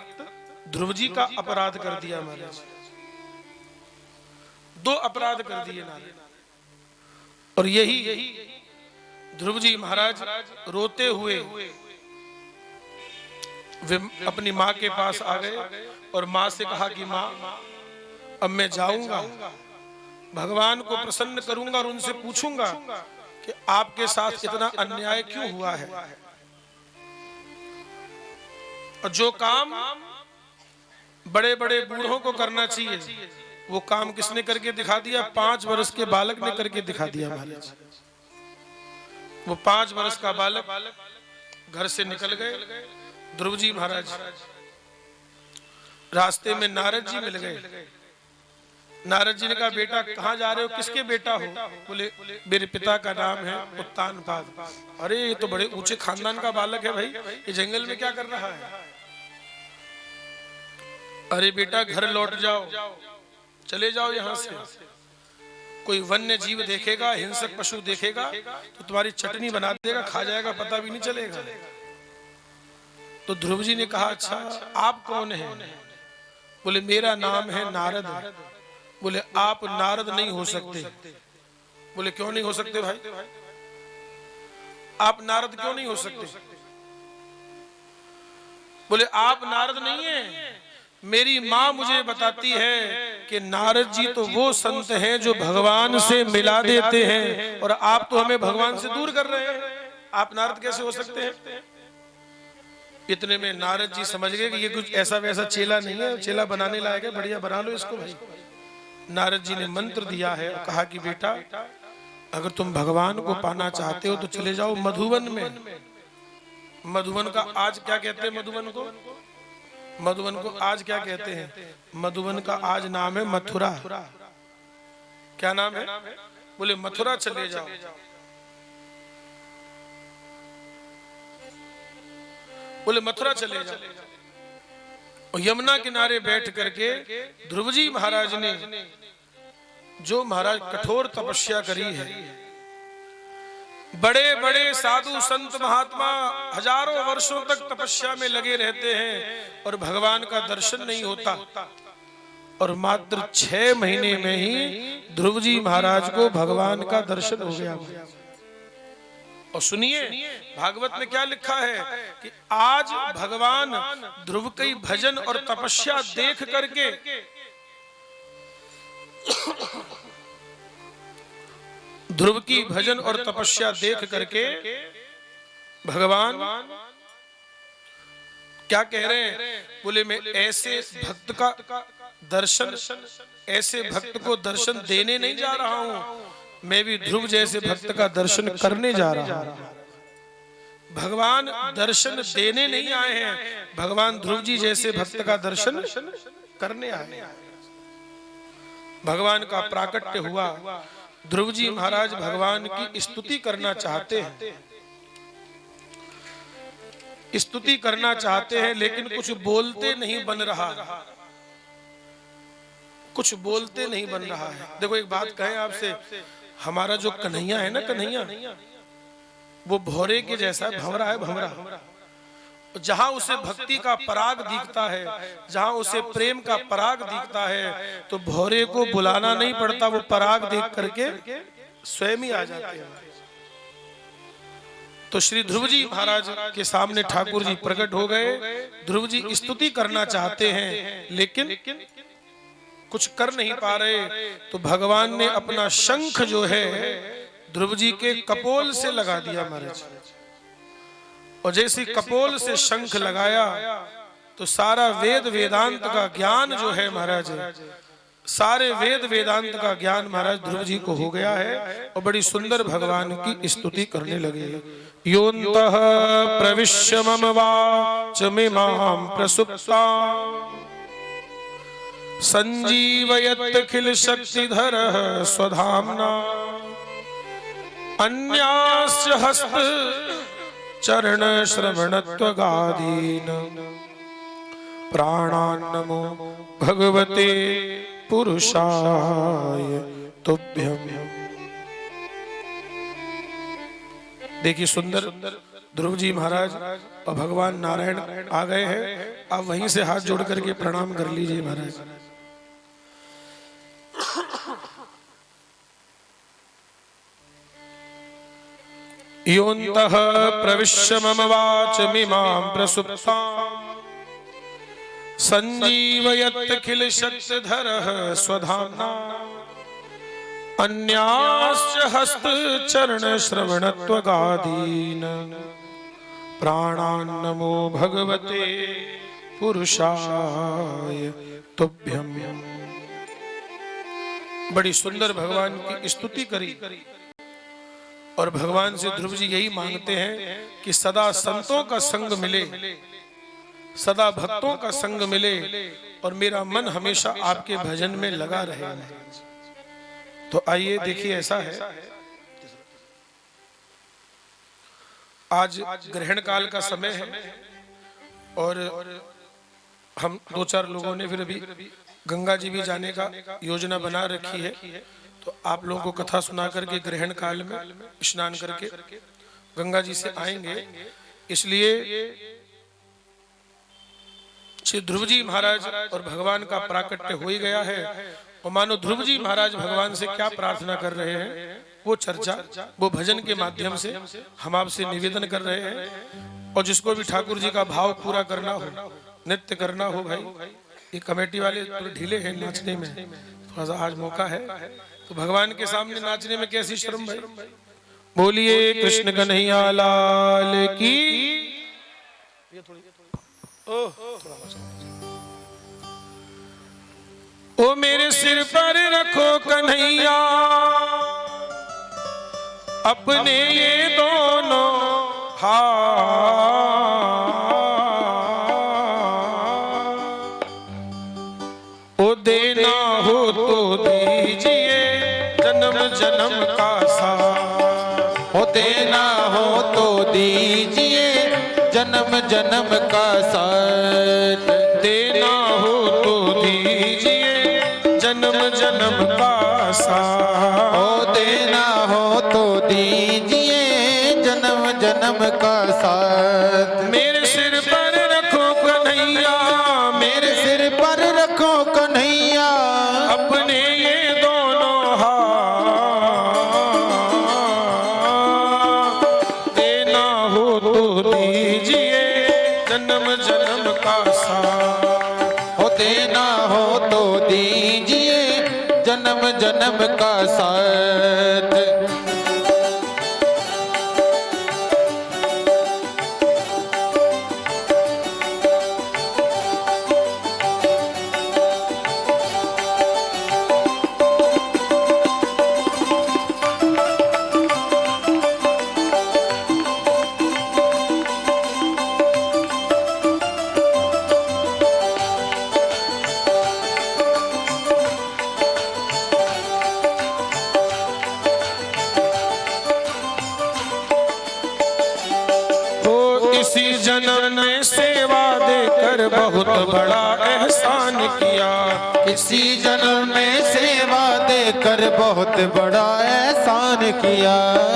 ध्रुव जी का अपराध कर दिया महाराज। 2 अपराध कर दिए नारद। और यही ध्रुव जी महाराज रोते हुए वे अपनी माँ के पास आ गए और माँ से कहा कि माँ अब मैं जाऊंगा, भगवान को प्रसन्न करूंगा और उनसे पूछूंगा कि आपके साथ इतना अन्याय क्यों हुआ है। और जो काम बड़े बड़े बूढ़ों को करना चाहिए वो काम किसने करके दिखा दिया? 5 वर्ष के बालक ने करके दिखा दिया महाराज। वो 5 वर्ष का बालक घर से निकल गए। ध्रुव जी महाराज रास्ते में नारद जी मिल गए। नारद जी ने कहा बेटा कहाँ जा रहे हो, किसके बेटा हो? बोले मेरे पिता का नाम है उत्तानपाद। अरे ये तो बड़े ऊंचे खानदान का बालक है भाई, ये जंगल में क्या कर रहा है? अरे बेटा घर लौट जाओ, चले जाओ यहाँ से। कोई वन्य जीव देखेगा, हिंसक पशु देखेगा तो तुम्हारी चटनी बना देगा, खा जाएगा, पता भी नहीं चलेगा। तो ध्रुव जी ने कहा अच्छा आप कौन हैं? बोले मेरा नाम है नारद। बोले आप नारद नहीं हो सकते। बोले क्यों नहीं हो सकते भाई? आप नारद क्यों नहीं हो सकते? बोले आप नारद नहीं है, मेरी माँ मुझे बताती है कि नारद जी तो वो संत हैं जो भगवान से मिला देते हैं और आप तो हमें भगवान से दूर कर रहे हैं, आप नारद कैसे हो सकते हैं? इतने में नारद जी समझ गए कि ये कुछ ऐसा वैसा चेला नहीं है, चेला बनाने लायक है, बढ़िया बना लो इसको भाई। नारद जी ने मंत्र दिया है और कहा कि बेटा अगर तुम भगवान को पाना चाहते हो तो चले जाओ मधुवन में। मधुवन का आज क्या कहते हैं? मधुवन को आज क्या कहते हैं? मधुवन का आज नाम है मथुरा। क्या नाम है? बोले मथुरा चले जाओ। बोले मथुरा चले जाओ। और यमुना किनारे बैठ करके ध्रुव जी महाराज ने जो महाराज कठोर तपस्या करी है, बड़े बड़े साधु संत महात्मा हजारों वर्षों तक तपस्या में लगे रहते हैं और भगवान का दर्शन नहीं होता, और मात्र 6 महीने में ही ध्रुव जी महाराज को भगवान का दर्शन हो गया। और सुनिए भागवत में क्या लिखा है कि आज भगवान ध्रुव की भजन और तपस्या देख करके ध्रुव की भजन और तपस्या देख करके भगवान क्या कह रहे हैं? बोले मैं ऐसे भक्त का दर्शन, ऐसे भक्त को दर्शन देने नहीं जा रहा हूं, मैं भी ध्रुव जैसे भक्त का दर्शन करने जा रहा हूं। भगवान दर्शन देने नहीं आए हैं, भगवान ध्रुव जी जैसे भक्त का दर्शन करने आए हैं। भगवान का प्राकट्य हुआ। ध्रुव जी महाराज भगवान की स्तुति करना चाहते हैं, स्तुति करना चाहते हैं, लेकिन कुछ बोलते नहीं बन रहा, कुछ बोलते नहीं बन रहा है। देखो एक बात कहें आपसे, हमारा जो कन्हैया है ना, कन्हैया वो भौरे के जैसा भंवरा है, भंवरा। जहां उसे भक्ति का पराग दिखता है, जहां उसे प्रेम का पराग दिखता है, तो भौरे को बुलाना नहीं पड़ता, वो पराग देख करके स्वयं ही आ जाते हैं। तो श्री ध्रुव जी महाराज के सामने ठाकुर जी प्रकट हो गए। ध्रुव जी स्तुति करना चाहते हैं लेकिन कुछ कर नहीं पा रहे, तो भगवान ने अपना शंख जो है ध्रुव जी के कपोल से लगा दिया महाराज। और जैसे कपोल से शंख लगाया तो सारा वेद वेदांत का ज्ञान जो है महाराज, सारे वेद वेदांत का ज्ञान महाराज ध्रुव जी को हो गया है और बड़ी सुंदर भगवान की स्तुति करने लगे। योन्तः प्रविश्य मम वाचमिमां प्रसुप्तां संजीवयत्खिल शक्तिधर स्वधाम्ना अन्यास्य हस्त चरण श्रवणत्वगादीन प्राणान्नमो भगवते पुरुषाय तुभ्यम्। देखिए सुंदर ध्रुव जी महाराज और भगवान नारायण आ गए हैं। आप वहीं से हाथ जोड़ करके प्रणाम कर लीजिए महाराज। योऽन्तः प्रविश्य मम वाचमिमां प्रसुप्तां संजीवयत्खिल शक्तिधरः स्वधाम्ना अन्याश्च हस्तचरण श्रवणत्वगादीन प्राणान्नमो भगवते पुरुषाय तुभ्यम्। बड़ी सुंदर भगवान की स्तुति करी और भगवान से ध्रुव जी यही मांगते हैं कि सदा संतों का संग मिले, सदा भक्तों का संग मिले और मेरा मन हमेशा आपके भजन में लगा रहे। तो आइए देखिए, ऐसा है आज ग्रहण काल का समय है और हम 2-4 लोगों ने फिर अभी गंगा जी भी जाने का योजना बना रखी है। तो आप लोगों को कथा सुना करके ग्रहण काल में स्नान करके गंगा जी से आएंगे। इसलिए श्री ध्रुव जी महाराज और भगवान का प्राकट्य हो ही गया है और मानो ध्रुव जी महाराज भगवान से क्या प्रार्थना कर रहे हैं वो चर्चा, वो भजन के माध्यम से हम आपसे निवेदन कर रहे हैं। और जिसको भी ठाकुर जी का भाव पूरा करना हो, नृत्य करना हो, भाई ये कमेटी वाले थोड़े ढीले हैं नाचने में, थोड़ा सा आज मौका है तो भगवान के सामने नाचने में कैसी शर्म भाई। बोलिए कृष्ण कन्हैया लाल की। ओ मेरे सिर पर रखो कन्हैया अपने ये दोनों हाथ, ओ देना हो तो दीजिए जन्म जन्म का साथ, हो देना हो तो दीजिए जन्म जन्म का साथ, देना हो तो दीजिए जन्म जन्म का साथ, हो देना हो तो दीजिए जन्म जन्म का साथ। मेरे सिर पर रखो कन्हैया, मेरे सिर पर रखो कन्हैया अपने ये दोनों हाथ, देना हो तो दीजिए जन्म जन्म का साथ, हो देना हो तो दीजिए जन्म जन्म का साथ। इसी जन्म ने सेवा देकर बहुत बड़ा एहसान किया, इसी जन्म में सेवा देकर बहुत बड़ा एहसान किया।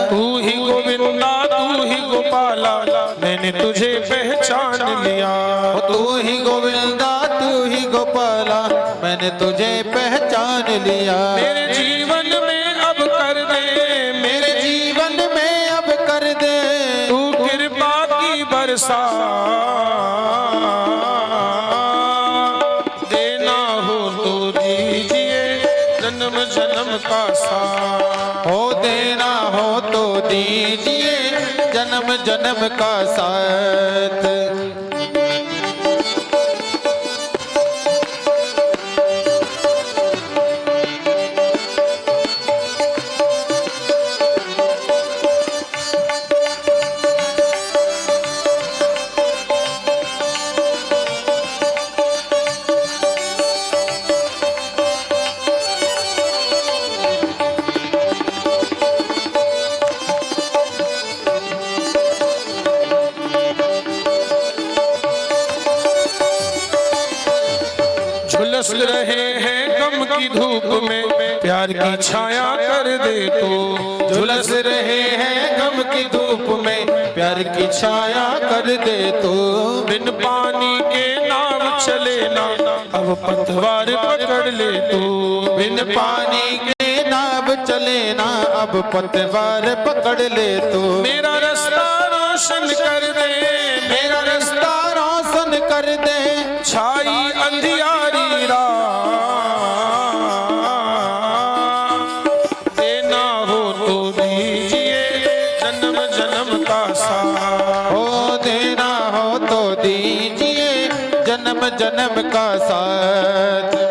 तू ही गोविंदा तू ही गोपाला मैंने तुझे पहचान लिया, तू ही गोविंदा तू ही गोपाला मैंने तुझे पहचान लिया। मेरे जीवन में अब कर दे, मेरे जीवन में अब कर दे तू कृपा की बरसा, देना हो तो दीजिए जन्म जन्म का साथ, हो देना हो तो दीजिए जन्म जन्म का साथ। झुलस रहे हैं गम की धूप में, प्यार की छाया कर दे तो। झुलस रहे हैं गम की धूप में, प्यार की छाया कर दे तो। बिन पानी के नाव चले ना, अब पतवार पकड़ ले तो। बिन पानी के नाव चले ना, अब पतवार पकड़ ले तो। मेरा रास्ता रोशन कर दे, मेरा रास्ता रोशन कर दे। छाई अंधियारी रात, देना हो तो दीजिए जन्म जन्म का साथ। हो देना हो तो दीजिए जन्म जन्म का साथ।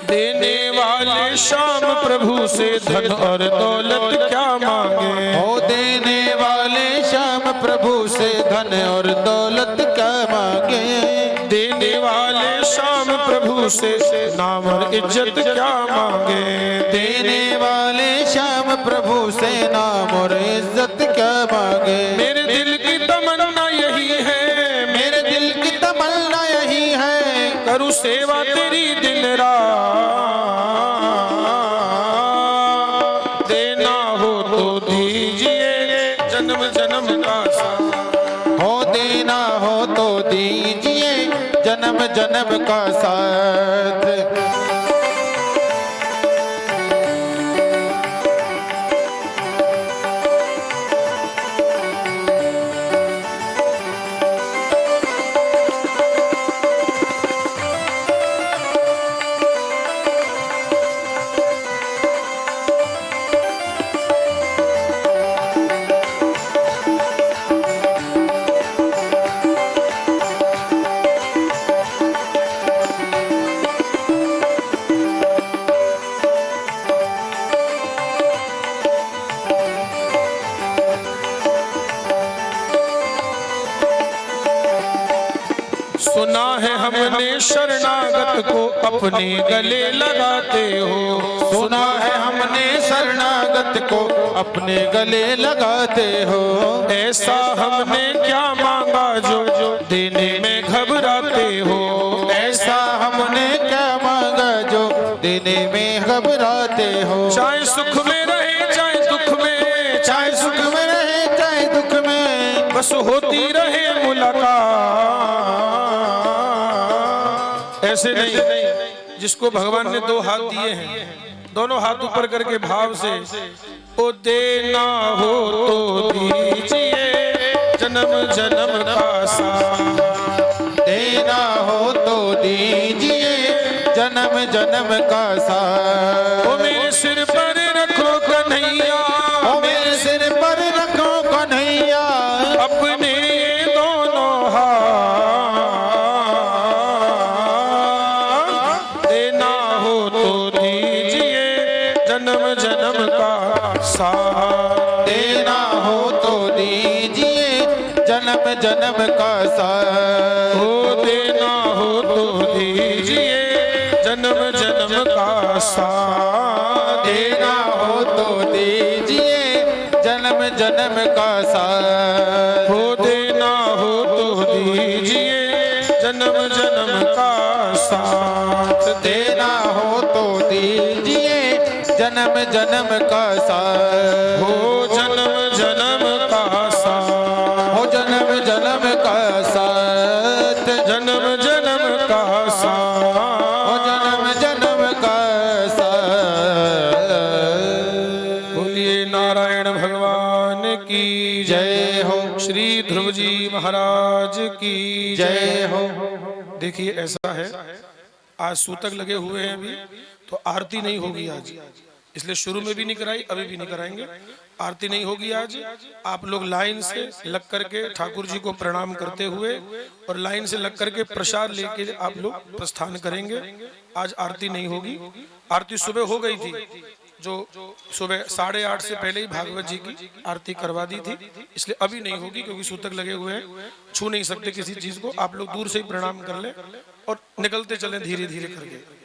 देने वाले शाम प्रभु से धन और दौलत क्या मांगे। हो देने वाले श्याम प्रभु से धन और दौलत क्या मांगे। देने वाले शाम प्रभु से नाम और इज्जत क्या मांगे। देने वाले श्याम प्रभु से नाम और इज्जत क्या मांगे। मेरे दिल की तमन्ना यही है, मेरे दिल की तमन्ना यही है, करूँ सेवा तेरी दिन रात। देना हो तो दीजिए जन्म जन्म का साथ। हो देना हो तो दीजिए जन्म जन्म का साथ। सुना है हमने शरणागत को अपने गले लगाते हो। सुना है हमने शरणागत को अपने गले लगाते हो। ऐसा हमने क्या मांगा जो देने में घबराते हो। ऐसा हमने क्या मांगा जो देने में घबराते हो। चाहे सुख में रहे चाहे दुख में, चाहे सुख में रहे चाहे दुख में, बस होती रहे मुलाकात। ऐसे नहीं, जिसको भगवान ने दो हाथ दिए हैं, दोनों हाथ ऊपर करके भाव से ओ देना हो तो दीजिए जन्म जन्म का साथ। देना हो तो दीजिए जन्म जन्म का साथ। ओ मेरे सिर पर रखो कन्हैया, ओ मेरे सिर पर रखो कन्हैया, अपने दोनों हाथ। देना हो तो दीजिए जन्म जन्म का साथ। देना हो तो दीजिए जन्म जन्म का साथ। हो देना हो तो दीजिए जन्म जन्म का साथ। देना हो तो दीजिए जन्म जन्म का साथ। हो देना हो तो दीजिए जन्म जन्म का साथ। देना हो तो दीजिए जन्म जन्म का साथ। हो जन्म जन्म का साथ। हो जन्म जन्म का साथ। जन्म जन्म का साथ। हो जन्म जन्म का साथ। बोलिए नारायण भगवान की जय हो। श्री ध्रुव जी महाराज की जय हो। देखिए ऐसा है, आज सूतक लगे हुए हैं अभी, तो आरती नहीं होगी आज, इसलिए शुरू में भी नहीं कराई, अभी भी नहीं कराएंगे। आरती नहीं होगी आज। आप लोग लाइन से लग करके ठाकुर जी को प्रणाम करते हुए और लाइन से लग करके प्रसाद लेके आप लोग प्रस्थान करेंगे। आज आरती नहीं होगी। आरती सुबह हो गई थी, जो सुबह 8:30 से पहले ही भागवत जी की आरती करवा दी थी, इसलिए अभी नहीं होगी क्योंकि सूतक लगे हुए हैं, छू नहीं सकते किसी चीज को। आप लोग दूर से ही प्रणाम कर ले और निकलते चले धीरे धीरे करके।